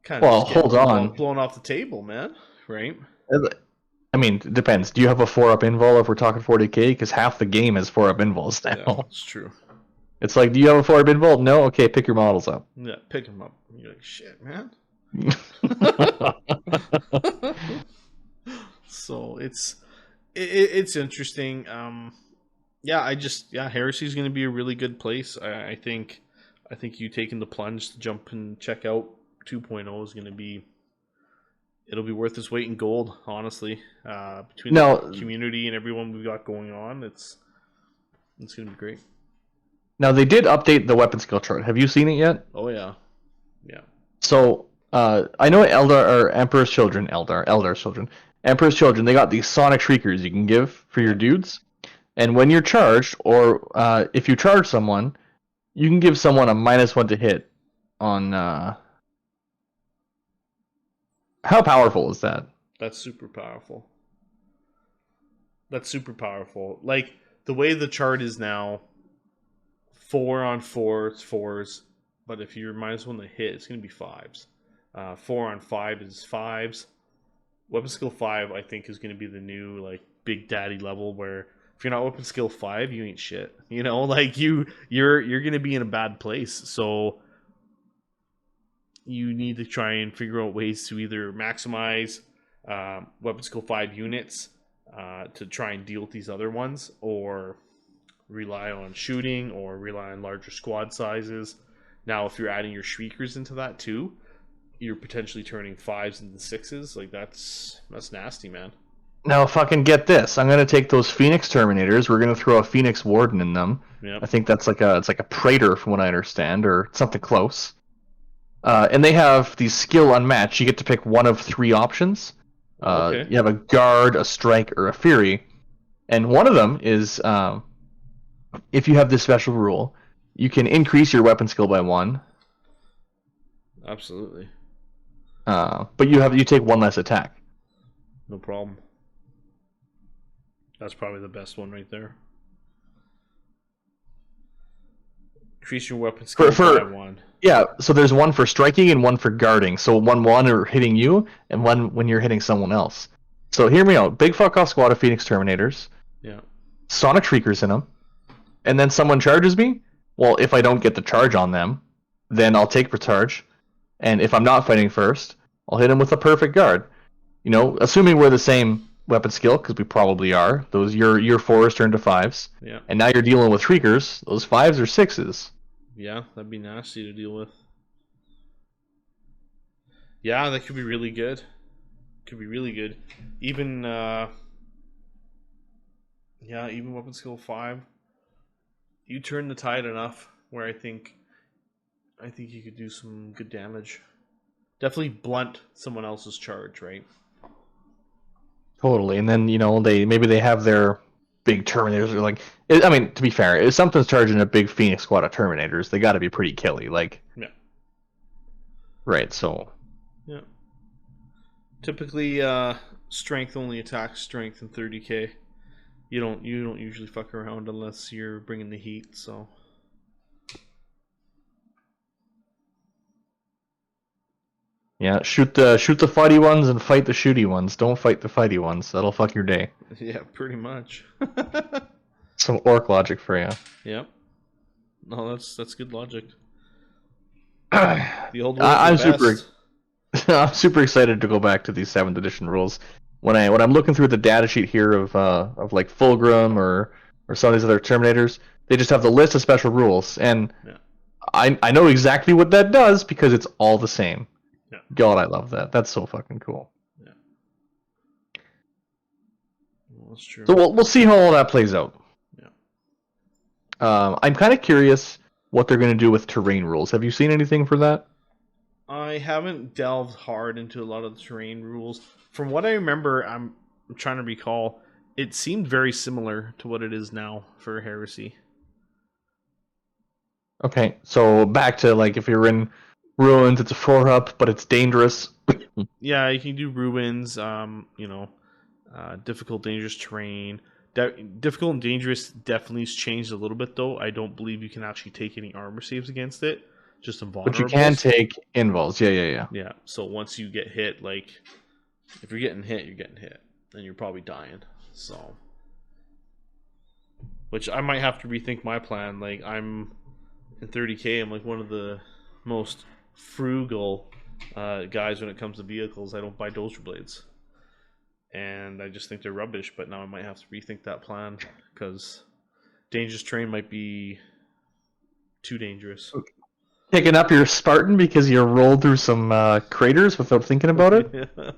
A: kind of. Well,
B: hold on,
A: blown off the table, man. Right?
B: I mean, it depends. Do you have a 4-up invul if we're talking 40k? Because half the game is 4-up invuls now.
A: Yeah, that's true.
B: It's like, do you have a 4-up invul? No. Okay, pick your models up.
A: Yeah, pick them up. You're like, shit, man. So it's interesting. Heresy is going to be a really good place. I think you taking the plunge to jump and check out 2.0 is going to be. It'll be worth its weight in gold, honestly. Between the community and everyone we've got going on, it's going to be great.
B: Now they did update the weapon skill chart. Have you seen it yet?
A: Oh yeah, yeah.
B: So I know Emperor's Children, Emperor's Children. They got these sonic shriekers you can give for your dudes, and when you're charged, or if you charge someone, you can give someone a -1 to hit on. How powerful is that?
A: That's super powerful. That's super powerful. Like the way the chart is now, 4 on 4 is 4s, but if you're -1 to hit, it's going to be 5s. 4 on 5 is 5s. Weapon skill 5, I think, is going to be the new like Big Daddy level where if you're not weapon skill 5, you ain't shit. You know, like you're going to be in a bad place. So you need to try and figure out ways to either maximize weapon skill 5 units to try and deal with these other ones, or rely on shooting, or rely on larger squad sizes. Now, if you're adding your shriekers into that too, you're potentially turning 5s into 6s. Like that's nasty, man.
B: Now, fucking get this. I'm gonna take those Phoenix Terminators. We're gonna throw a Phoenix Warden in them.
A: Yep.
B: I think that's it's like a Praetor from what I understand, or something close. And they have these skill unmatched. You get to pick one of 3 options.
A: Okay.
B: You have a guard, a strike, or a fury, and one of them is if you have this special rule, you can increase your weapon skill by 1.
A: Absolutely.
B: But you take 1 less attack.
A: No problem. That's probably the best one right there. Increase your weapon skill by 1.
B: Yeah, so there's 1 for striking and 1 for guarding. So 1 are hitting you, and 1 when you're hitting someone else. So hear me out. Big fuck off squad of Phoenix Terminators.
A: Yeah.
B: Sonic Shriekers in them. And then someone charges me. Well, if I don't get the charge on them, then I'll take the charge. And if I'm not fighting first, I'll hit him with a perfect guard. You know, assuming we're the same weapon skill, because we probably are. Those your 4s turn to 5s.
A: Yeah.
B: And now you're dealing with Shriekers. Those 5s are 6s.
A: Yeah, that'd be nasty to deal with. Yeah, that could be really good. Could be really good. Even even weapon skill 5. You turn the tide enough where I think you could do some good damage. Definitely blunt someone else's charge, right?
B: Totally. And then, you know, maybe they have their big Terminators, or like, I mean, to be fair, if something's charging a big Phoenix squad of Terminators, they got to be pretty killy, like.
A: Yeah.
B: Right. So.
A: Yeah. Typically, strength only attacks strength in 30k. You don't usually fuck around unless you're bringing the heat. So.
B: Yeah, shoot the fighty ones and fight the shooty ones. Don't fight the fighty ones. That'll fuck your day.
A: Yeah, pretty much.
B: Some orc logic for you.
A: Yep. No, that's good logic.
B: The
A: old
B: I'm super excited to go back to these 7th edition rules. When I'm looking through the data sheet here of like Fulgrim or some of these other Terminators, they just have the list of special rules, and
A: yeah.
B: I know exactly what that does because it's all the same.
A: Yeah.
B: God, I love that. That's so fucking cool.
A: Yeah. Well, that's true.
B: So we'll see how all that plays out.
A: Yeah.
B: I'm kind of curious what they're going to do with terrain rules. Have you seen anything for that?
A: I haven't delved hard into a lot of the terrain rules. From what I remember, I'm trying to recall, it seemed very similar to what it is now for Heresy.
B: Okay, so back to like if you're in Ruins, it's a 4-up, but it's dangerous.
A: Yeah, you can do Ruins, difficult, dangerous terrain. Difficult and dangerous definitely has changed a little bit, though. I don't believe you can actually take any armor saves against it. Just invulnerables.
B: But you can take invuls. Yeah.
A: Yeah, so once you get hit, like, if you're getting hit, you're getting hit. And you're probably dying. So. Which I might have to rethink my plan. Like, I'm in 30k, I'm like one of the most frugal guys when it comes to vehicles. I don't buy dozer blades. And I just think they're rubbish, but now I might have to rethink that plan because dangerous terrain might be too dangerous.
B: Picking up your Spartan because you rolled through some craters without thinking about it?
A: Yeah.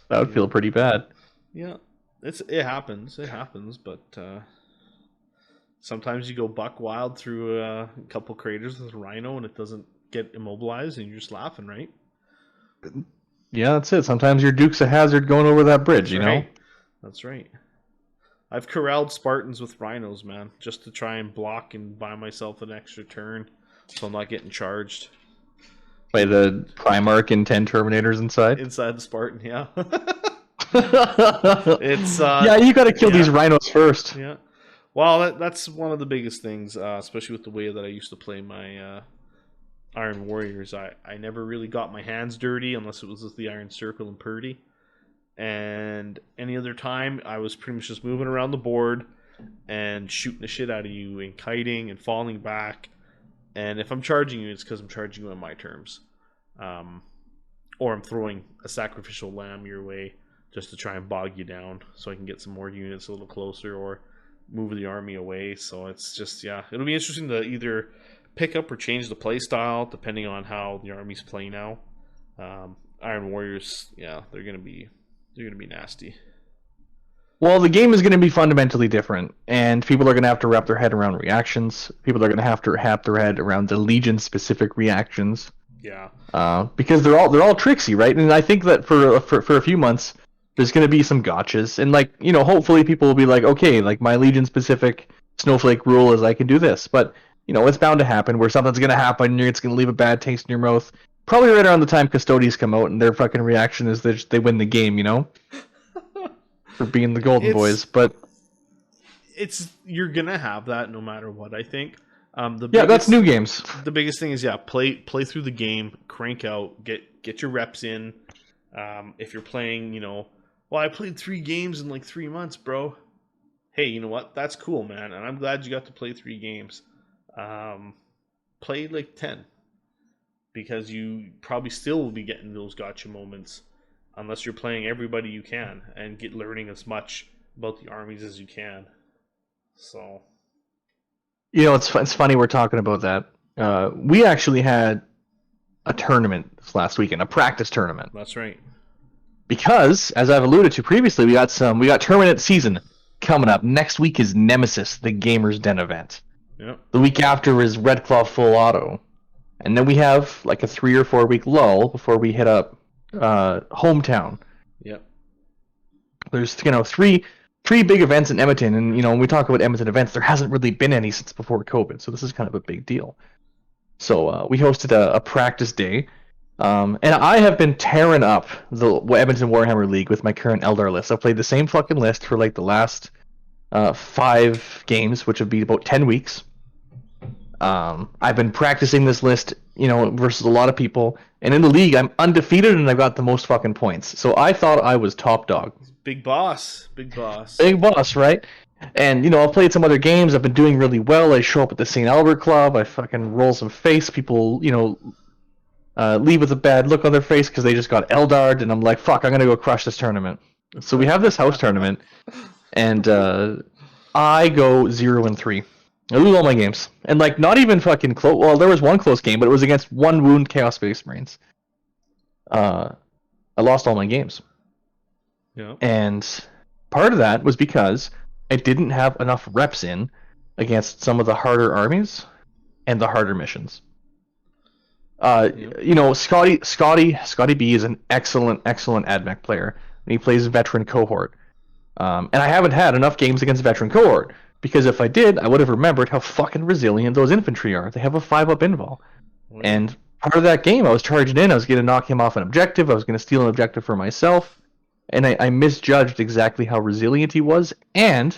B: That would feel pretty bad.
A: Yeah, it happens. It happens, but Sometimes you go buck wild through a couple craters with a rhino and it doesn't get immobilized and you're just laughing, right?
B: Yeah, that's it. Sometimes your Duke's a hazard going over that bridge, you know?
A: That's right. I've corralled Spartans with rhinos, man, just to try and block and buy myself an extra turn so I'm not getting charged.
B: By the Primarch and 10 Terminators inside?
A: Inside the Spartan, yeah.
B: It's yeah, you gotta kill these rhinos first.
A: Yeah. Well, that's one of the biggest things, especially with the way that I used to play my Iron Warriors. I never really got my hands dirty unless it was with the Iron Circle and Purdy. And any other time, I was pretty much just moving around the board and shooting the shit out of you and kiting and falling back. And if I'm charging you, it's because I'm charging you on my terms. Or I'm throwing a sacrificial lamb your way just to try and bog you down so I can get some more units a little closer or move the army away. So it's just, yeah, it'll be interesting to either pick up or change the play style depending on how the armies play now. Iron Warriors, yeah, they're gonna be nasty.
B: Well, the game is going to be fundamentally different, and people are going to have to wrap their head around reactions. People are going to have to wrap their head around the Legion-specific reactions.
A: Yeah.
B: Because they're all tricksy, right? And I think that for a few months, there's going to be some gotchas, and like, you know, hopefully people will be like, okay, like my Legion-specific snowflake rule is I can do this, but you know, it's bound to happen where something's going to happen, and it's going to leave a bad taste in your mouth. Probably right around the time Custodies come out, and their fucking reaction is that they win the game, you know. For being the Golden Boys, but
A: you're gonna have that no matter what. I think.
B: That's new games.
A: The biggest thing is play through the game, crank out, get your reps in. If you're playing, you know, well, I played 3 games in like 3 months, bro. Hey, you know what? That's cool, man, and I'm glad you got to play 3 games. Play like 10, because you probably still will be getting those gotcha moments. Unless you're playing everybody you can and learning as much about the armies as you can. So,
B: you know, it's funny we're talking about that. We actually had a tournament this last weekend, a practice tournament.
A: That's right.
B: Because, as I've alluded to previously, we got tournament season coming up. Next week is Nemesis, the Gamers Den event.
A: Yep.
B: The week after is Red Claw Full Auto, and then we have like a 3 or 4 week lull before we hit up Hometown.
A: Yep.
B: There's, you know, three big events in Edmonton, and you know, when we talk about Edmonton events, there hasn't really been any since before COVID, so this is kind of a big deal. So we hosted a practice day, and I have been tearing up the Edmonton Warhammer League with my current Eldar list. I've played the same fucking list for like the last 5 games, which would be about 10 weeks. I've been practicing this list, you know, versus a lot of people, and in the league I'm undefeated and I've got the most fucking points. So I thought I was top dog.
A: Big boss,
B: right? And you know, I've played some other games. I've been doing really well. I show up at the St. Albert Club. I fucking roll some face. People, you know, leave with a bad look on their face because they just got Eldar'd, and I'm like, fuck, I'm gonna go crush this tournament. So we have this house tournament, and I go 0-3. I lose all my games, and like not even fucking close. Well, there was one close game, but it was against 1 wound Chaos Space Marines. I lost all my games.
A: Yeah.
B: And part of that was because I didn't have enough reps in against some of the harder armies and the harder missions. You know, Scotty B is an excellent AdMech player, and he plays veteran cohort. And I haven't had enough games against veteran cohort. Because if I did, I would have remembered how fucking resilient those infantry are. They have a 5-up invul.
A: Wow.
B: And part of that game, I was charging in. I was going to knock him off an objective. I was going to steal an objective for myself. And I misjudged exactly how resilient he was and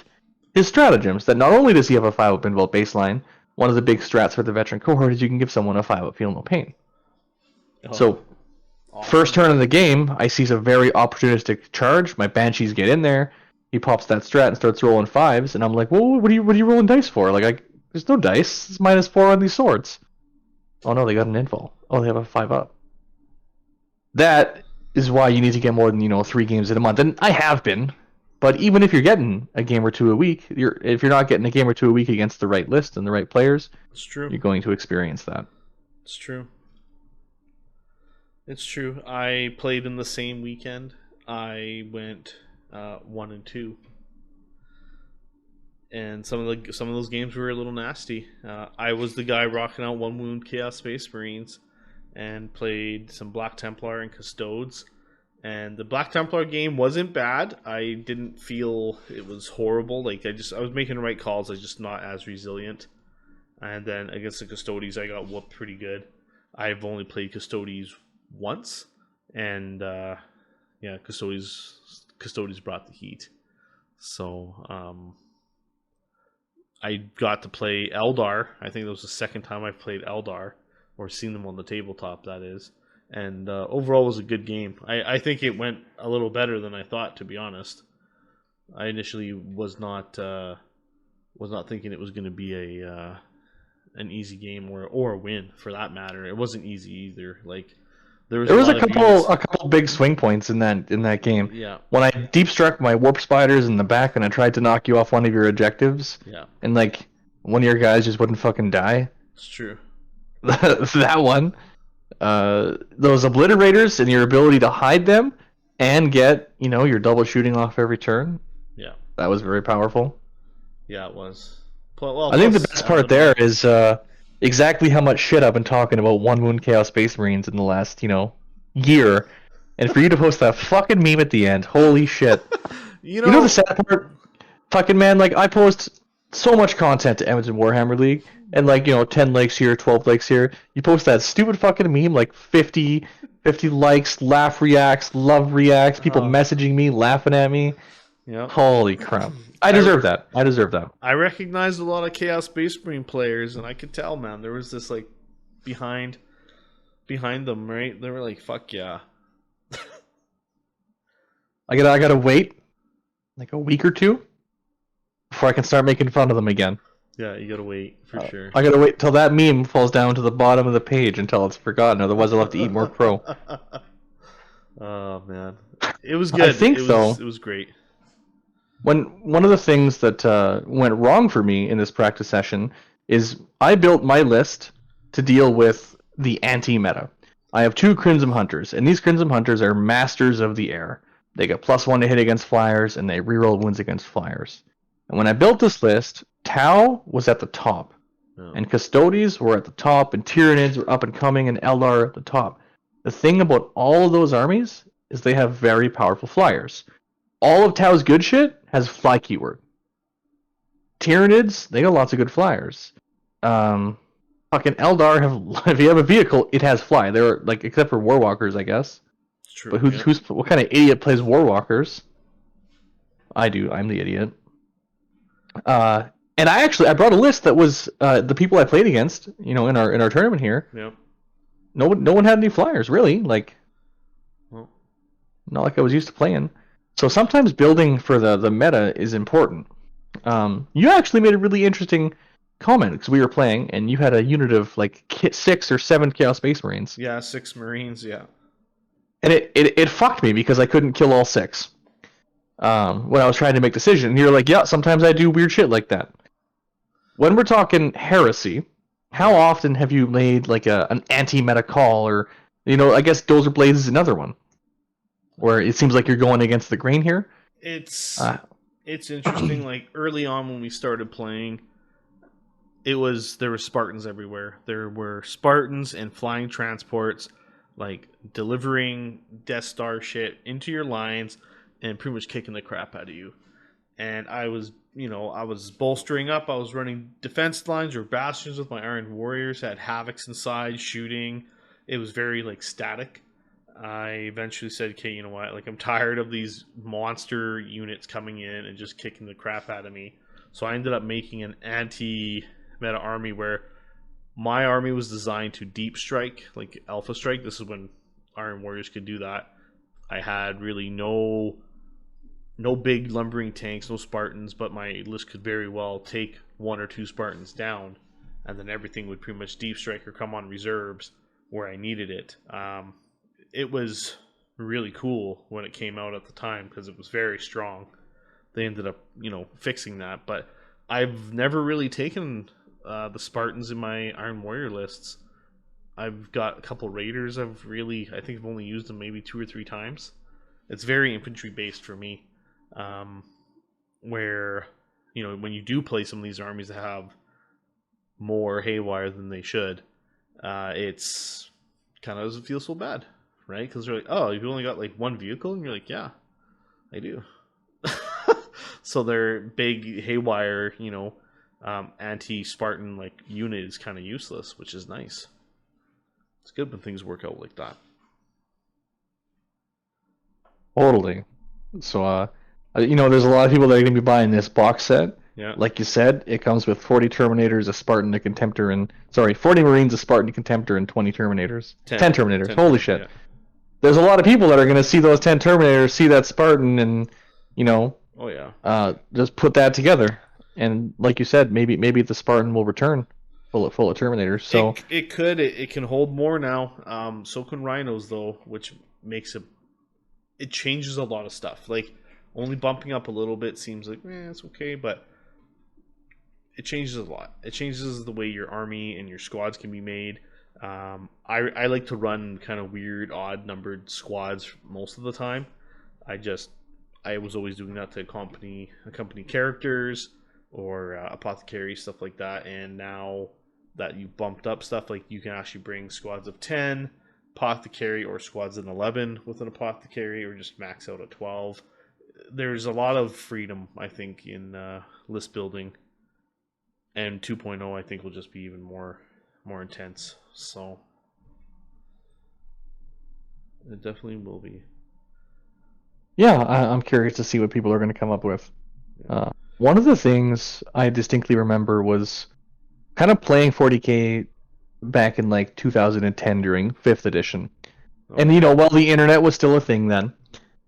B: his stratagems. That not only does he have a 5-up invul baseline, one of the big strats for the veteran cohort is you can give someone a 5-up feel no pain. Oh, so, awesome. First turn of the game, I see a very opportunistic charge. My Banshees get in there. He pops that strat and starts rolling 5s, and I'm like, well, what are you rolling dice for? Like, there's no dice. It's -4 on these swords. Oh no, they got an invul. Oh, they have a 5-up. That is why you need to get more than, you know, 3 games in a month, and I have been. But even if you're getting a game or 2 a week, if you're not getting a game or 2 a week against the right list and the right players,
A: it's true. You're
B: going to experience that.
A: It's true. It's true. I played in the same weekend. I went 1-2. and some of those games were a little nasty. I was the guy rocking out One Wound Chaos Space Marines, and played some Black Templar and Custodes. And the Black Templar game wasn't bad. I didn't feel it was horrible. Like I was making the right calls. I was just not as resilient. And then against the Custodes, I got whooped pretty good. I've only played Custodes once, and yeah, Custodes brought the heat. So I got to play Eldar. I think that was the second time I've played Eldar, or seen them on the tabletop, that is. And overall, it was a good game. I think it went a little better than I thought, to be honest. I initially was not thinking it was going to be an easy game or a win, for that matter. It wasn't easy either. Like there was
B: a couple big swing points in that game.
A: Yeah.
B: When I deep struck my warp spiders in the back and I tried to knock you off one of your objectives.
A: Yeah.
B: And like one of your guys just wouldn't fucking die.
A: It's true.
B: That one. Those obliterators and your ability to hide them and get, your double shooting off every turn.
A: Yeah.
B: That was very powerful.
A: Yeah, it was. Well,
B: I think the best part there is exactly how much shit I've been talking about One Wound Chaos Space Marines in the last, year. And for you to post that fucking meme at the end, holy shit. You know the sad part? Fucking man, like, I post so much content to Edmonton Warhammer League, and 10 likes here, 12 likes here. You post that stupid fucking meme, like 50 likes, laugh reacts, love reacts, people messaging me, laughing at me.
A: Yep.
B: Holy crap. I deserve that.
A: I recognized a lot of Chaos Space Marine players, and I could tell, man, there was this, like, behind them, right? They were like, fuck yeah.
B: I gotta wait, like a week or two, before I can start making fun of them again.
A: Yeah, you gotta wait, for sure.
B: I gotta wait till that meme falls down to the bottom of the page until it's forgotten, otherwise I'll have to eat more crow.
A: Oh, man. It was good.
B: I think,
A: it was great.
B: One of the things that went wrong for me in this practice session is I built my list to deal with the anti-meta. I have 2 Crimson Hunters, and these Crimson Hunters are masters of the air. They get +1 to hit against flyers, and they reroll wounds against flyers. And when I built this list, Tau was at the top, and Custodes were at the top, and Tyranids were up and coming, and Eldar at the top. The thing about all of those armies is they have very powerful flyers. All of Tau's good shit has fly keyword. Tyranids, they got lots of good flyers. Fucking Eldar if you have a vehicle, it has fly. They're like, except for Warwalkers, I guess.
A: It's true.
B: But what kind of idiot plays Warwalkers? I do. I'm the idiot. And I brought a list that was the people I played against, in our tournament here.
A: Yeah.
B: No one had any flyers, really. Like,
A: well,
B: not like I was used to playing. So sometimes building for the meta is important. You actually made a really interesting comment because we were playing, and you had a unit of like 6 or 7 Chaos Space Marines.
A: Yeah, 6 Marines. Yeah.
B: And it fucked me because I couldn't kill all 6 when I was trying to make decisions. And you're like, yeah, sometimes I do weird shit like that. When we're talking heresy, how often have you made like an anti-meta call, or I guess Dozer Blades is another one, where it seems like you're going against the grain here?
A: It's interesting. Like early on when we started playing, there were Spartans everywhere. There were Spartans and flying transports, like delivering Death Star shit into your lines and pretty much kicking the crap out of you. And I was bolstering up. I was running defense lines or bastions with my Iron Warriors, had Havocs inside shooting. It was very like static. I eventually said, okay, you know what? Like, I'm tired of these monster units coming in and just kicking the crap out of me. So I ended up making an anti-meta army where my army was designed to deep strike, like alpha strike. This is when Iron Warriors could do that. I had really no big lumbering tanks, no Spartans, but my list could very well take 1 or 2 Spartans down, and then everything would pretty much deep strike or come on reserves where I needed it. It was really cool when it came out at the time because it was very strong. They ended up, fixing that, but I've never really taken the Spartans in my Iron Warrior lists. I've got a couple Raiders. I think I've only used them maybe 2 or 3 times. It's very infantry based for me, where when you do play some of these armies that have more haywire than they should, it's kind of doesn't feel so bad, right? Because they're like, oh, you've only got like one vehicle, and you're like, yeah, I do. So their big haywire, anti-Spartan like unit is kind of useless, which is nice. It's good when things work out like that.
B: Totally. So, there's a lot of people that are going to be buying this box set.
A: Yeah.
B: Like you said, it comes with 40 Terminators, a Spartan, a Contemptor, and 40 Marines, a Spartan, a Contemptor, and 20 Terminators. 10 Terminators.
A: 10,
B: Holy shit.
A: Yeah.
B: There's a lot of people that are going to see those 10 Terminators, see that Spartan, and
A: Oh yeah.
B: just put that together. And like you said, maybe the Spartan will return full of Terminators. So
A: it could. It can hold more now. So can Rhinos though, which makes it changes a lot of stuff. Like only bumping up a little bit seems like it's okay, but it changes a lot. It changes the way your army and your squads can be made. I like to run kind of weird, odd numbered squads most of the time. I was always doing that to accompany characters or apothecary, stuff like that. And now that you bumped up stuff, like you can actually bring squads of 10 apothecary or squads of 11 with an apothecary, or just max out at 12. There's a lot of freedom, I think, in list building, and 2.0 I think will just be even more intense. So it definitely will be.
B: yeah, I'm curious to see what people are going to come up with. One of the things I distinctly remember was kind of playing 40K back in like 2010 during 5th edition. And while the internet was still a thing then,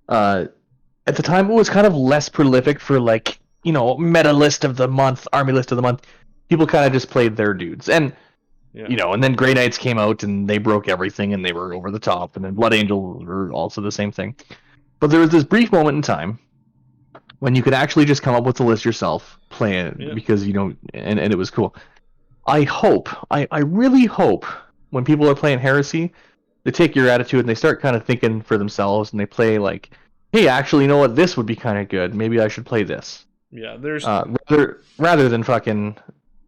B: at the time it was kind of less prolific for like, meta list of the month, army list of the month. People kind of just played their dudes. And and then Grey Knights came out and they broke everything and they were over the top, and then Blood Angels were also the same thing. But there was this brief moment in time when you could actually just come up with the list yourself, play it, because and it was cool. I really hope when people are playing Heresy, they take your attitude and they start kind of thinking for themselves, and they play like, hey, actually, you know what, this would be kind of good. Maybe I should play this.
A: Yeah, there's
B: rather than fucking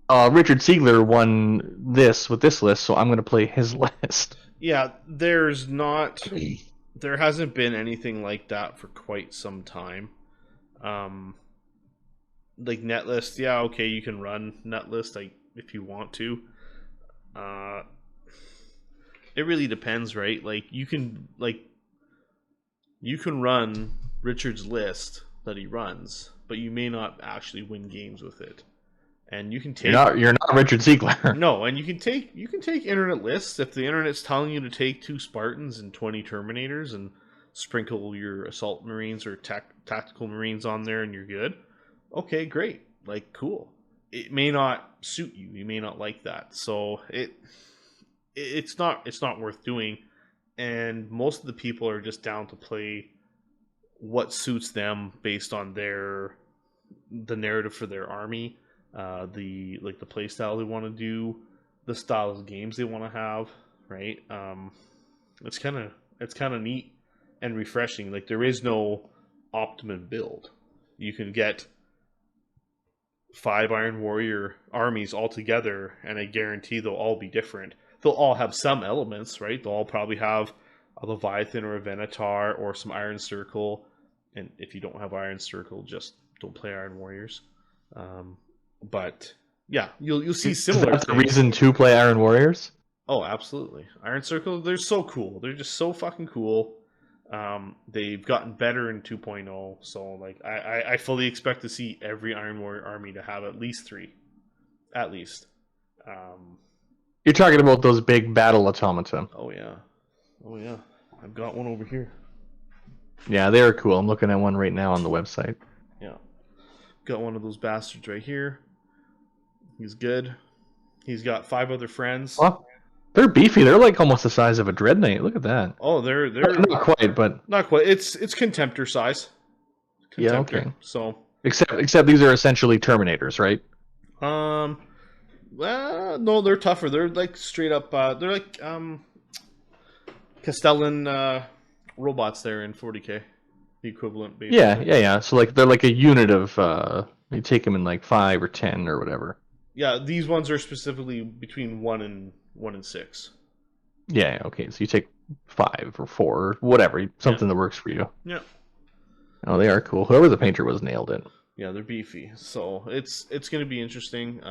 B: Richard Siegler won this with this list, so I'm going to play his list.
A: Yeah, there hasn't been anything like that for quite some time. Like Netlist, yeah, okay, you can run Netlist like if you want to. It really depends, right? Like you can run Richard's list that he runs, but you may not actually win games with it. And you can take
B: you're not Richard Siegler.
A: No, and you can take internet lists. If the internet's telling you to take 2 Spartans and 20 Terminators and sprinkle your assault marines or tactical marines on there and you're good, okay, great, like cool. It may not suit you. You may not like that. So it's not worth doing. And most of the people are just down to play what suits them based on the narrative for their army. The play style they want to do, the style of games they want to have, right? It's kind of neat and refreshing. Like there is no optimum build. You can get 5 Iron Warrior armies all together, and I guarantee they'll all be different. They'll all have some elements, right? They'll all probably have a Leviathan or a Venator or some Iron Circle. And if you don't have Iron Circle, just don't play Iron Warriors. But yeah, you'll see similar.
B: That's the reason to play Iron Warriors?
A: Oh, absolutely. Iron Circle, they're so cool. They're just so fucking cool. They've gotten better in 2.0, so like I fully expect to see every Iron Warrior army to have at least 3. At least.
B: You're talking about those big battle automaton.
A: Oh yeah. I've got one over here.
B: Yeah, they're cool. I'm looking at one right now on the website.
A: Yeah. Got one of those bastards right here. He's good. He's got 5 other friends.
B: Oh, they're beefy. They're like almost the size of a Dread Knight. Look at that.
A: Oh, they're
B: not quite, but
A: not quite. It's Contemptor size. Contemptor.
B: Yeah, okay.
A: So
B: except these are essentially Terminators, right?
A: Well, no, they're tougher. They're like straight up. They're like Castellan robots there in 40K, the equivalent. Basically.
B: Yeah. So like they're like a unit of You take them in like 5 or 10 or whatever.
A: Yeah, these ones are specifically between 1 and 6.
B: Yeah, okay. So you take 5 or 4 or whatever,
A: Yeah.
B: something that works for you.
A: Yeah.
B: Oh, they are cool. Whoever the painter was nailed it.
A: Yeah, they're beefy, so it's going to be interesting.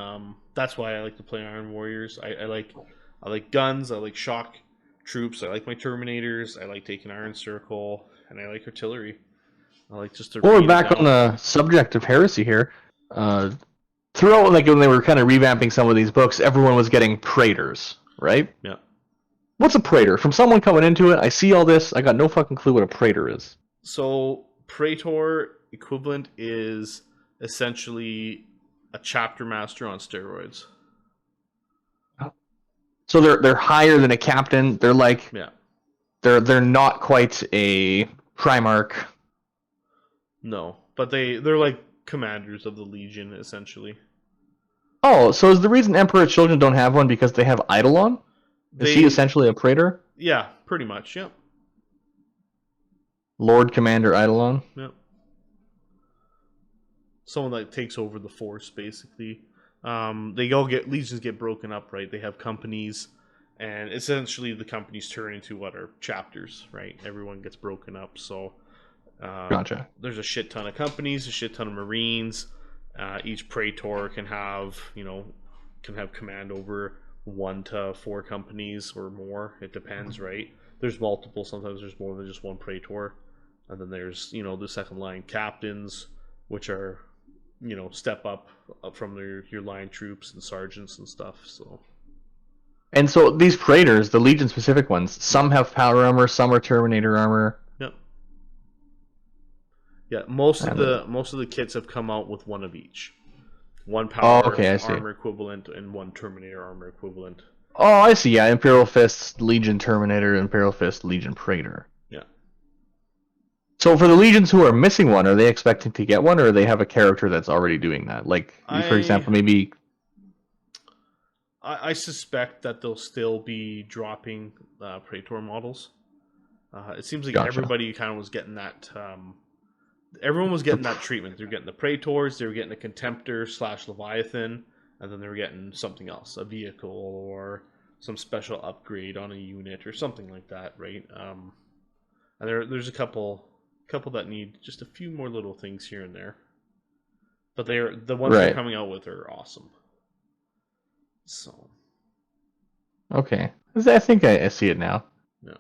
A: That's why I like to play Iron Warriors. I like guns. I like shock troops. I like my Terminators. I like taking Iron Circle, and I like artillery. I like just to
B: Well, we're
A: rain it
B: back on
A: down.
B: the subject of heresy here. Throughout, like when they were kind of revamping some of these books, everyone was getting Praetors, right?
A: Yeah.
B: What's a Praetor? From someone coming into it, I see all this. I got no fucking clue what a Praetor is.
A: So Praetor equivalent is essentially a chapter master on steroids.
B: So they're higher than a captain. They're like
A: Yeah.
B: they're not quite a Primarch.
A: No, but they're like commanders of the Legion essentially.
B: Oh, so is the reason Emperor children don't have one because they have Eidolon? Is he essentially a Praetor?
A: Yeah, pretty much. Yep.
B: Lord Commander Eidolon?
A: Yep. Someone that takes over the force, basically. They all get legions get broken up, right? They have companies, and essentially the companies turn into what are chapters, right? Everyone gets broken up, so
B: Gotcha.
A: there's a shit ton of companies, a shit ton of Marines. Each Praetor can have command over 1 to 4 companies or more. It depends, right? There's multiple. Sometimes there's more than just one Praetor, and then there's the second line captains, which are step up from your line troops and sergeants and stuff. So
B: And so these Praetors, the Legion specific ones, some have power armor, some are Terminator armor.
A: yep, yeah. Most of
B: And
A: the kits have come out with one of each. One power
B: okay, I see.
A: armor equivalent and one Terminator armor equivalent.
B: Oh, I see. Yeah, Imperial Fist, Legion Terminator, Imperial Fist, Legion Praetor.
A: Yeah.
B: So for the legions who are missing one, are they expecting to get one, or they have a character that's already doing that? Like, for example, maybe.
A: I suspect that they'll still be dropping Praetor models. It seems like everybody kind of was getting that. Everyone was getting that treatment. They're getting the Praetors, they were getting a Contemptor / Leviathan, and then they were getting something else, a vehicle or some special upgrade on a unit or something like that, right? And there's a couple that need just a few more little things here and there, but the ones they're coming out with are awesome. So
B: okay, I think I see it now.
A: yeah.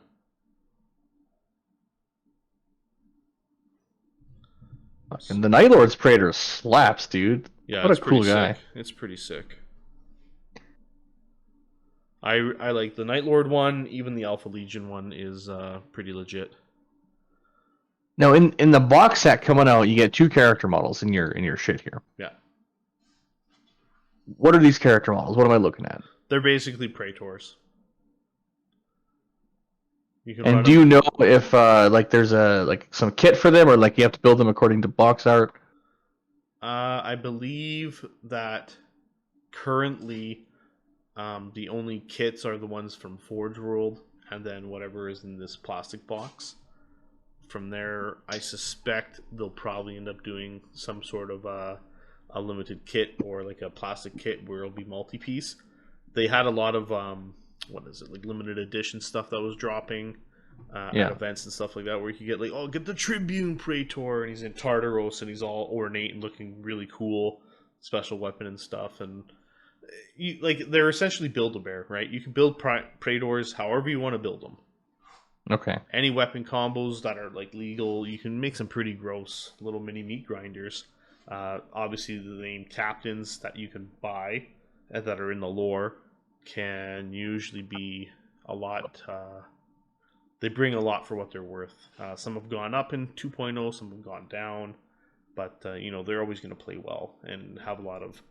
B: And the Night Lord's Praetor slaps, dude.
A: Yeah,
B: what a cool guy.
A: Sick. It's pretty sick. I like the Night Lord one. Even the Alpha Legion one is pretty legit.
B: Now, in the box set coming out, you get 2 character models in your shit here.
A: Yeah.
B: What are these character models? What am I looking at?
A: They're basically Praetors.
B: And do you know if like there's some kit for them, or like you have to build them according to box art?
A: I believe that currently the only kits are the ones from Forge World, and then whatever is in this plastic box. From there, I suspect they'll probably end up doing some sort of a limited kit or like a plastic kit where it'll be multi-piece. They had a lot of like limited edition stuff that was dropping at events and stuff like that, where you could get like, get the Tribune Praetor, and he's in Tartaros and he's all ornate and looking really cool, special weapon and stuff. And they're essentially Build-A-Bear, right? You can build Praetors however you want to build them.
B: Okay.
A: Any weapon combos that are like legal, you can make some pretty gross little mini meat grinders. Obviously, the named captains that you can buy that are in the lore can usually be a lot. They bring a lot for what they're worth. Some have gone up in 2.0, some have gone down, but they're always going to play well and have a lot of,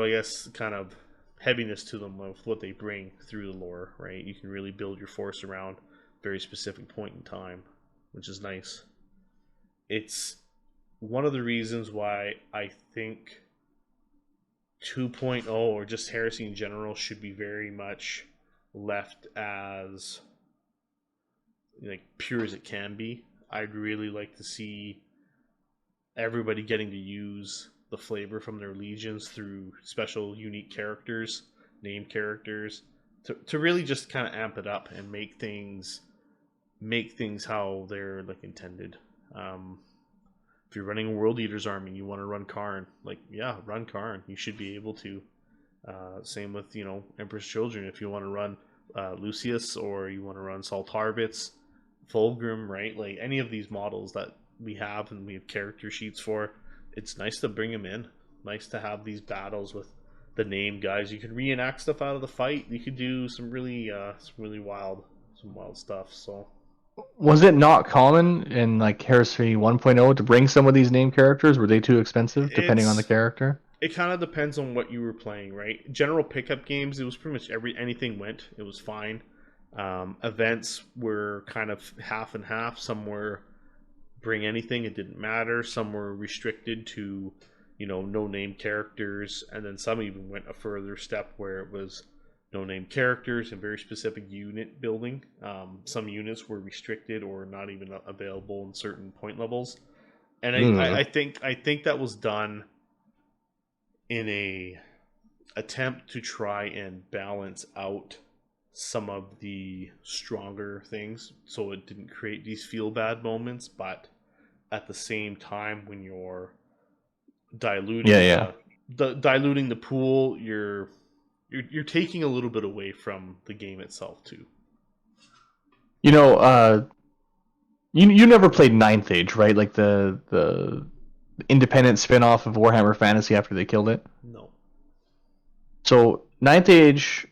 A: I guess, kind of heaviness to them of what they bring through the lore, right? You can really build your force around a very specific point in time, which is nice. It's one of the reasons why I think 2.0 or just Heresy in general should be very much left as like pure as it can be. I'd really like to see everybody getting to use the flavor from their legions through special unique characters, named characters, to really just kind of amp it up and make things how they're like intended. If you're running a World Eaters army, you want to run Karn, like yeah, run Karn. You should be able to. Same with Emperor's Children. If you want to run Lucius, or you want to run Saltarvitz, Fulgrim, right? Like any of these models that we have and we have character sheets for, it's nice to bring them in. Nice to have these battles with the named guys. You can reenact stuff out of the fight. You could do some really wild stuff. So
B: Was it not common in like Heresy 1.0 to bring some of these name characters? Were they too expensive depending on the character?
A: It kind of depends on what you were playing, right? General pickup games, it was pretty much anything went. It was fine. Events were kind of half and half. Some were bring anything, it didn't matter. Some were restricted to, no name characters, and then some even went a further step where it was no name characters and very specific unit building. Some units were restricted or not even available in certain point levels, and I think that was done in a attempt to try and balance out some of the stronger things, so it didn't create these feel bad moments. But at the same time, when you're diluting diluting the pool, you're taking a little bit away from the game itself too.
B: You never played Ninth Age, right? Like the independent spin-off of Warhammer Fantasy after they killed it?
A: No.
B: So Ninth Age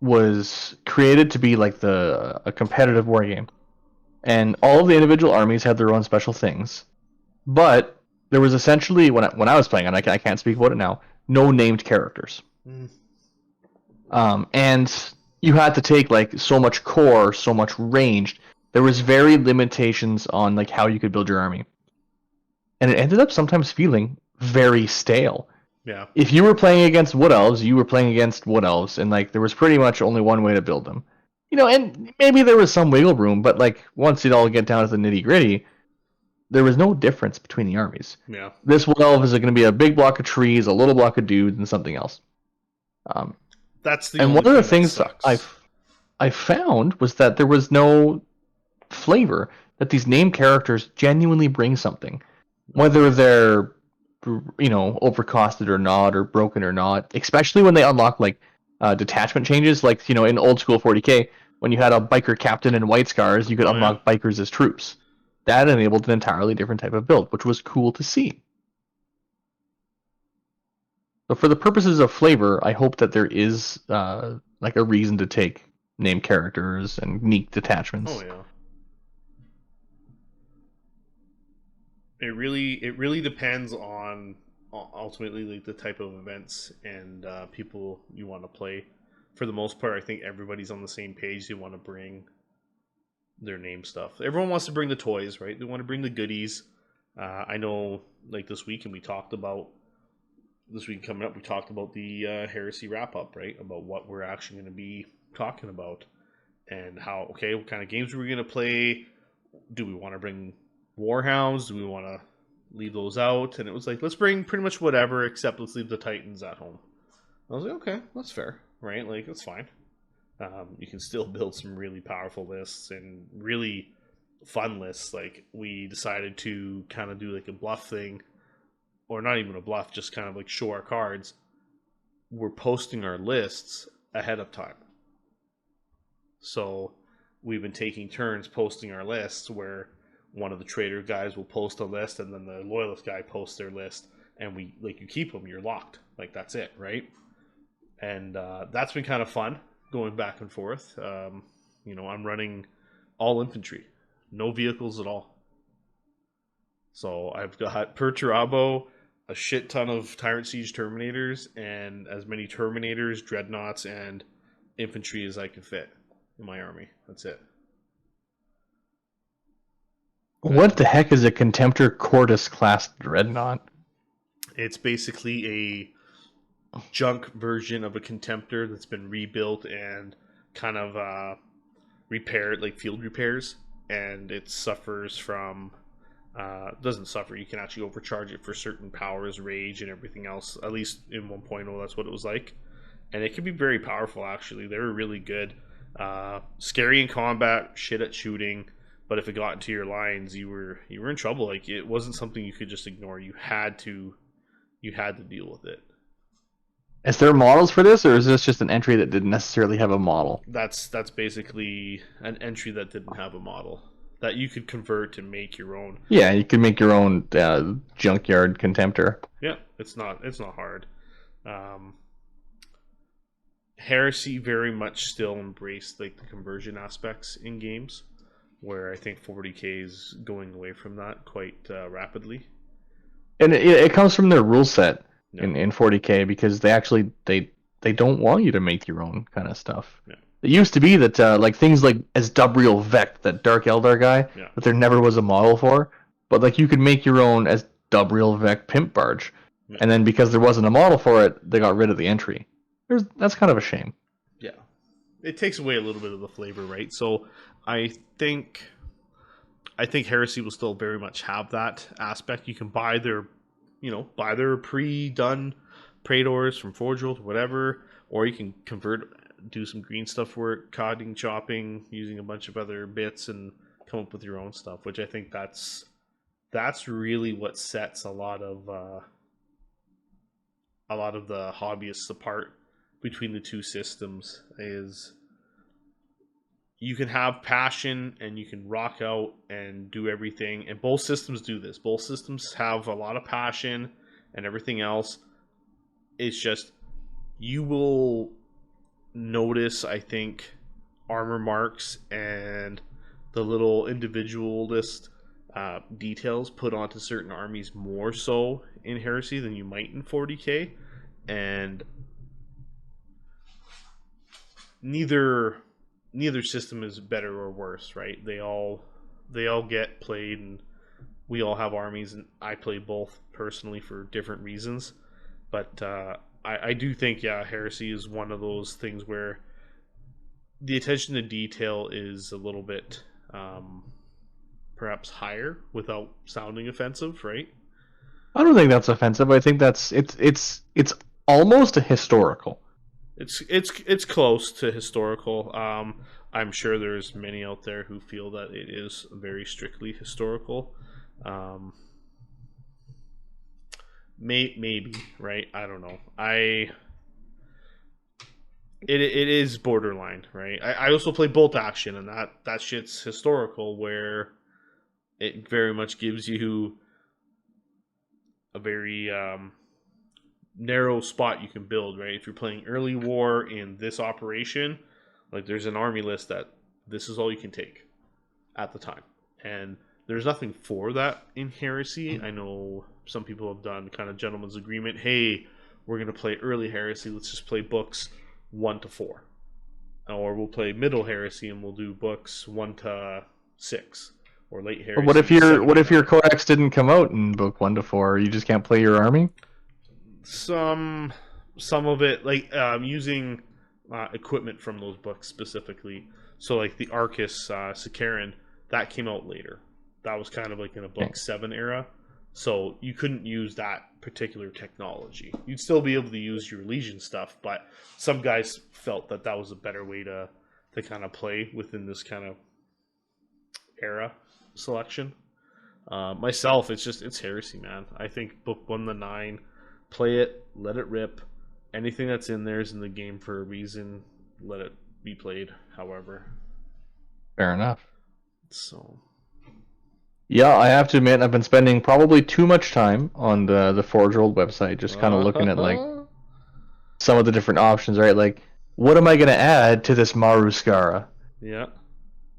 B: was created to be like a competitive war game. And all of the individual armies had their own special things. But there was essentially, when I was playing, and I can't speak about it now, no named characters. And you had to take like so much core, so much ranged. There was very limitations on like how you could build your army. And it ended up sometimes feeling very stale.
A: Yeah.
B: If you were playing against Wood Elves, you were playing against Wood Elves, and like there was pretty much only one way to build them. And maybe there was some wiggle room, but like once it all get down to the nitty gritty, there was no difference between the armies.
A: Yeah.
B: This Wood Elf is going to be a big block of trees, a little block of dudes, and something else.
A: That's the
B: and
A: only
B: one of the
A: thing
B: things I found was that there was no flavor, that these named characters genuinely bring something, whether they're overcosted or not, or broken or not, especially when they unlock like detachment changes, like in old school 40k, when you had a biker captain and white scars, you could unlock bikers as troops. That enabled an entirely different type of build, which was cool to see. So for the purposes of flavor, I hope that there is like a reason to take named characters and unique detachments.
A: Oh yeah. It really depends on ultimately like the type of events and people you want to play. For the most part, I think everybody's on the same page. They want to bring their name stuff. Everyone wants to bring the toys, right? They want to bring the goodies. I know, like this weekend we talked about the Heresy wrap up, right? About what we're actually going to be talking about and what kind of games are we going to play? Do we want to bring Warhounds? Do we want to leave those out? And it was like, let's bring pretty much whatever, except let's leave the Titans at home. I was like, okay, that's fair, right? Like, that's fine. You can still build some really powerful lists and really fun lists. Like, we decided to kind of do like a bluff thing, or not even a bluff, just kind of like show our cards. We're posting our lists ahead of time. So we've been taking turns posting our lists, where one of the trader guys will post a list and then the loyalist guy posts their list, and you keep them, you're locked. Like, that's it, right? And that's been kind of fun, going back and forth. I'm running all infantry, no vehicles at all. So I've got per Turabo a shit ton of Tyrant Siege Terminators and as many Terminators, Dreadnoughts, and infantry as I can fit in my army. That's it.
B: What the heck is a Contemptor Cordus class Dreadnought?
A: It's basically a junk version of a Contemptor that's been rebuilt and kind of repaired, like field repairs, and it suffers from doesn't suffer. You can actually overcharge it for certain powers, rage, and everything else. At least in 1.0, that's what it was like. And it can be very powerful, actually. They were really good. Scary in combat, shit at shooting. But if it got into your lines, you were in trouble. Like, it wasn't something you could just ignore. You had to deal with it.
B: Is there models for this, or is this just an entry that didn't necessarily have a model?
A: That's basically an entry that didn't have a model that you could convert to make your own.
B: Yeah, you could make your own junkyard contemptor.
A: Yeah, it's not hard. Heresy very much still embraced like the conversion aspects in games, where I think 40k is going away from that quite rapidly.
B: And it comes from their rule set
A: Yeah.
B: in 40k, because they don't want you to make your own kind of stuff.
A: Yeah.
B: It used to be that like things like as Dubriel Vect, that Dark Eldar guy,
A: Yeah.
B: that there never was a model for, but like you could make your own as Dubriel Vect Pimp Barge,
A: Yeah.
B: and then because there wasn't a model for it, they got rid of the entry. That's kind of a shame.
A: Yeah, it takes away a little bit of the flavor, right? So I think Heresy will still very much have that aspect. You can buy their pre-done Praetors from Forge World or whatever, or you can do some green stuff work, coding, chopping, using a bunch of other bits, and come up with your own stuff. Which I think that's really what sets a lot of the hobbyists apart between the two systems. Is you can have passion and you can rock out and do everything, and both systems do this. Both systems have a lot of passion and everything else. It's just you will notice, I think, armor marks and the little individualist details put onto certain armies more so in Heresy than you might in 40k, and neither system is better or worse, right? They all get played, and we all have armies, and I play both personally for different reasons. But I do think, yeah, Heresy is one of those things where the attention to detail is a little bit perhaps higher without sounding offensive, right?
B: I don't think that's offensive. I think it's almost a historical.
A: It's close to historical. I'm sure there's many out there who feel that it is very strictly historical. Maybe, right? I don't know. It is borderline, right? I also play bolt action, and that shit's historical, where it very much gives you a very narrow spot you can build, right? If you're playing early war in this operation, like there's an army list that this is all you can take at the time, and there's nothing for that in Heresy. I know some people have done kind of gentleman's agreement. Hey, we're going to play early Heresy. Let's just play books 1 to 4, or we'll play middle Heresy and we'll do books 1 to 6, or late Heresy.
B: But what if your codex didn't come out in book 1 to 4? You just can't play your army?
A: Some of it, like using equipment from those books specifically. So like the Arcus Sikaran, that came out later. That was kind of like in a book 7 era. So you couldn't use that particular technology. You'd still be able to use your Legion stuff, but some guys felt that was a better way to kind of play within this kind of era selection. Myself, it's Heresy, man. I think book 1 to 9, play it, let it rip. Anything that's in there is in the game for a reason. Let it be played, however.
B: Fair enough.
A: So,
B: yeah, I have to admit, I've been spending probably too much time on the Forge World website, just kind of looking at like some of the different options, right? Like, what am I going to add to this Maruskara?
A: Yeah.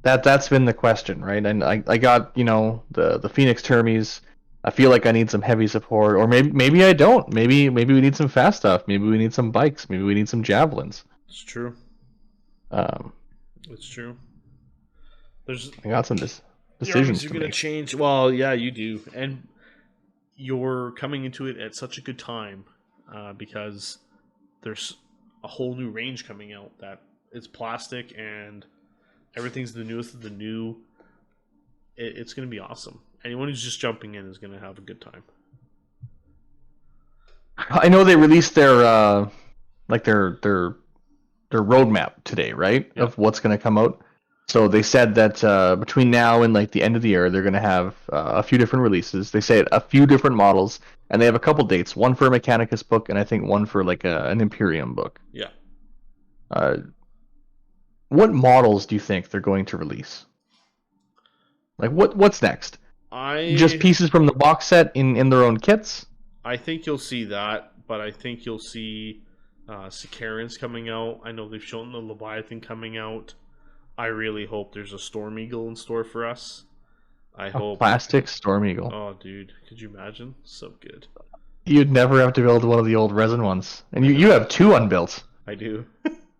B: That's been the question, right? And I got, the Phoenix Termies. I feel like I need some heavy support, or maybe I don't. Maybe we need some fast stuff. Maybe we need some bikes. Maybe we need some javelins.
A: It's true. It's true.
B: I got some decisions
A: you're going to change. Well, yeah, you do, and you're coming into it at such a good time because there's a whole new range coming out that it's plastic and everything's the newest of the new. It's going to be awesome. anyone who's just jumping in is going to have a good time.
B: I know they released their their roadmap today, right?
A: Yep.
B: Of what's going to come out. So they said that between now and like the end of the year, they're going to have a few different releases. They say a few different models, and they have a couple dates. One for a Mechanicus book, and I think one for like an Imperium book.
A: Yeah.
B: What models do you think they're going to release? Like what's next? Just pieces from the box set in their own kits?
A: I think you'll see that, but I think you'll see Sicarans coming out. I know they've shown the Leviathan coming out. I really hope there's a Storm Eagle in store for us. I hope
B: plastic Storm Eagle.
A: Oh, dude, could you imagine? So good.
B: You'd never have to build one of the old resin ones, and you have 2 unbuilt.
A: I do.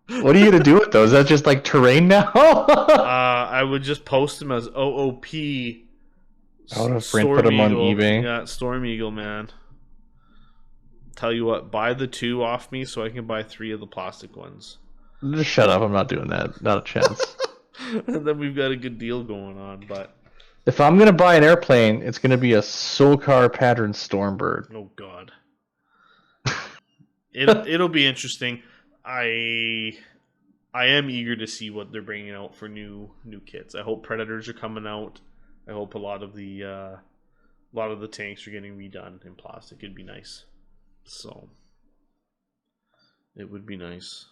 B: What are you gonna do with those? Is that just like terrain now?
A: I would just post them as OOP.
B: I would have put them on eBay.
A: Yeah, Storm Eagle, man. Tell you what, buy the 2 off me so I can buy 3 of the plastic ones.
B: Just shut up! I'm not doing that. Not a chance.
A: And then we've got a good deal going on. But
B: if I'm gonna buy an airplane, it's gonna be a Solkar pattern Stormbird.
A: Oh God. It'll be interesting. I am eager to see what they're bringing out for new kits. I hope Predators are coming out. I hope a lot of the tanks are getting redone in plastic. It'd be nice. So it would be nice.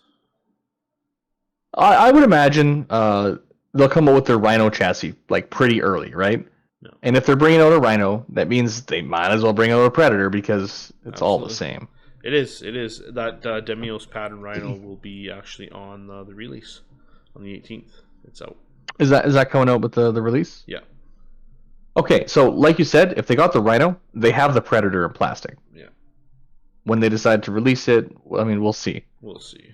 B: I would imagine they'll come out with their Rhino chassis like pretty early, right?
A: No.
B: And if they're bringing out a Rhino, that means they might as well bring out a Predator because it's all the same.
A: It is. That Demios pattern Rhino will be actually on the release on the 18th. It's out.
B: Is that coming out with the release?
A: Yeah.
B: Okay, so like you said, if they got the Rhino, they have the Predator in plastic.
A: Yeah.
B: When they decide to release it, I mean, we'll see.
A: We'll see.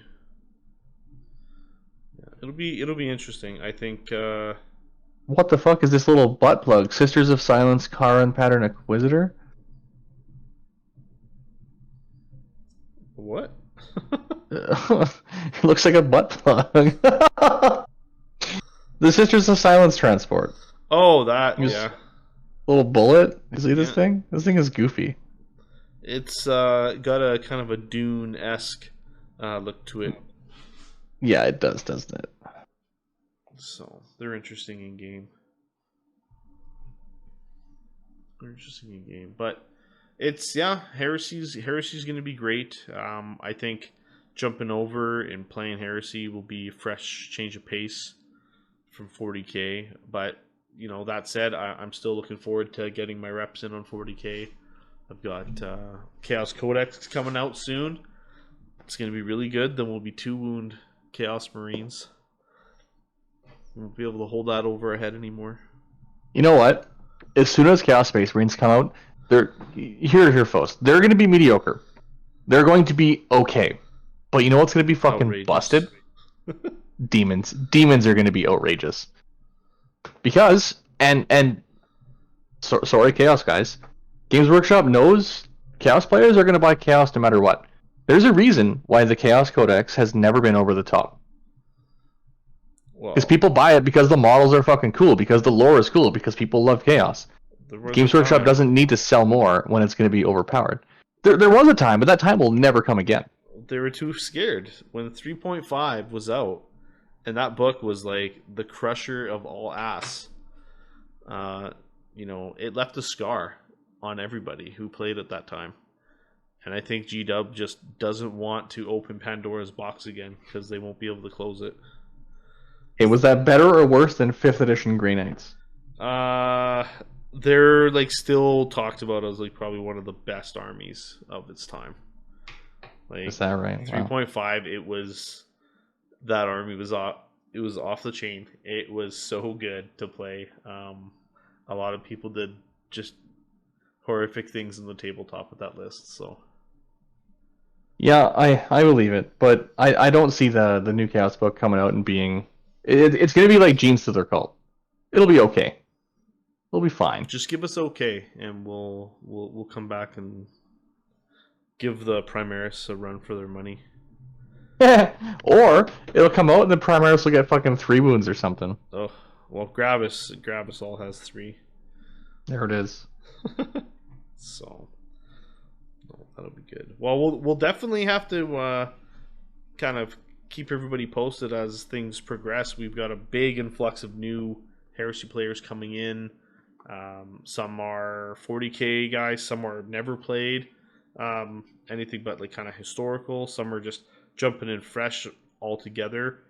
A: Yeah, it'll be interesting. I think.
B: What the fuck is this little butt plug? Sisters of Silence, Karan pattern Inquisitor?
A: What?
B: It looks like a butt plug. The Sisters of Silence transport.
A: Oh, that, yeah.
B: Little bullet. You see this thing? This thing is goofy.
A: It's got a kind of a Dune-esque look to it.
B: Yeah, it does, doesn't it?
A: So, they're interesting in game. But it's, Heresy's going to be great. I think jumping over and playing Heresy will be a fresh change of pace from 40k. But, you know, that said, I'm still looking forward to getting my reps in on 40k. I've got Chaos Codex coming out soon. It's going to be really good. Then we'll be 2 wound Chaos Marines. We won't be able to hold that over our head anymore.
B: You know what? As soon as Chaos Space Marines come out, here, folks. They're going to be mediocre. They're going to be okay. But you know what's going to be fucking outrageous. Busted? Demons. Demons are going to be outrageous. Because, sorry, Chaos guys. Games Workshop knows Chaos players are going to buy Chaos no matter what. There's a reason why the Chaos Codex has never been over the top. Because people buy it because the models are fucking cool, because the lore is cool, because people love Chaos. Games Workshop doesn't need to sell more when it's going to be overpowered. There was a time, but that time will never come again.
A: They were too scared. When 3.5 was out, and that book was like the crusher of all ass, it left a scar on everybody who played at that time. And I think G-Dub just doesn't want to open Pandora's box again, because they won't be able to close it.
B: Hey, was that better or worse than 5th edition Grey Knights?
A: They're like still talked about as like probably one of the best armies of its time. Like,
B: is that right?
A: 3.5, it was that army was off. It was off the chain. It was so good to play. A lot of people did just horrific things in the tabletop with that list. So
B: yeah, I believe it, but I don't see the new Chaos book coming out and being. It's going to be like Genes to their cult. It'll be okay. It'll be fine.
A: Just give us okay, and we'll come back and give the Primaris a run for their money.
B: Or it'll come out and the Primaris will get fucking 3 wounds or something.
A: Oh well, Gravis all has 3.
B: There it is.
A: So, no, that'll be good. Well, we'll definitely have to kind of keep everybody posted as things progress. We've got a big influx of new Heresy players coming in. Some are 40k guys, some are never played anything but like kind of historical. Some are just jumping in fresh altogether.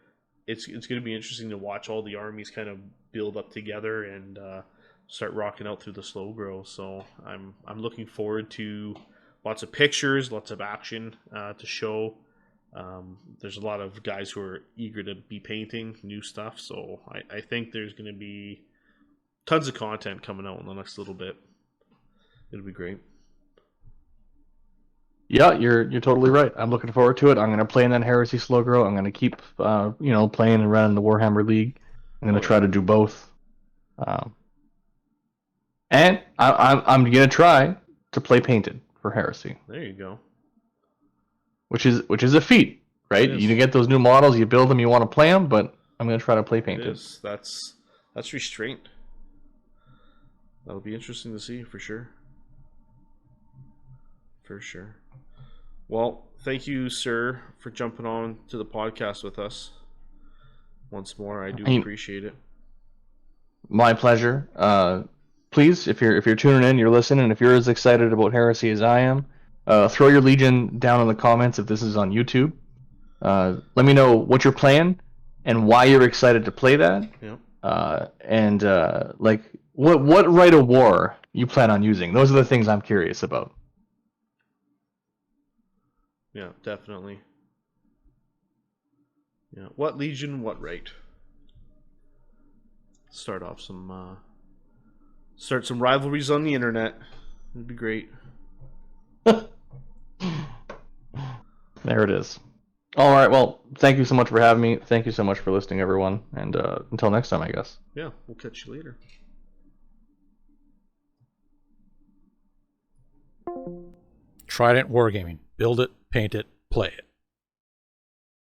A: It's going to be interesting to watch all the armies kind of build up together and start rocking out through the slow grow. So I'm looking forward to lots of pictures, lots of action to show. There's a lot of guys who are eager to be painting new stuff, so I think there's going to be tons of content coming out in the next little bit. It'll be great.
B: Yeah, you're totally right. I'm looking forward to it. I'm going to play in that Heresy slow grow. I'm going to keep playing and running the Warhammer League. I'm going to try to do both. And I'm going to try to play painted for Heresy.
A: There you go.
B: Which is a feat, right? You get those new models, you build them, you want to play them, but I'm going to try to play painted.
A: That's restraint. That'll be interesting to see for sure. For sure. Well, thank you, sir, for jumping on to the podcast with us once more. I do appreciate it.
B: My pleasure. Please, if you're tuning in, you're listening, and if you're as excited about Heresy as I am, throw your Legion down in the comments if this is on YouTube. Let me know what you're playing and why you're excited to play that.
A: Yep.
B: And what rite of war you plan on using. Those are the things I'm curious about.
A: Yeah, definitely. Yeah, what Legion, what rite? Start some rivalries on the internet. It'd be great.
B: There it is. All right, well, thank you so much for having me. Thank you so much for listening, everyone. And until next time, I guess.
A: Yeah, we'll catch you later.
C: Trident Wargaming. Build it, paint it, play it.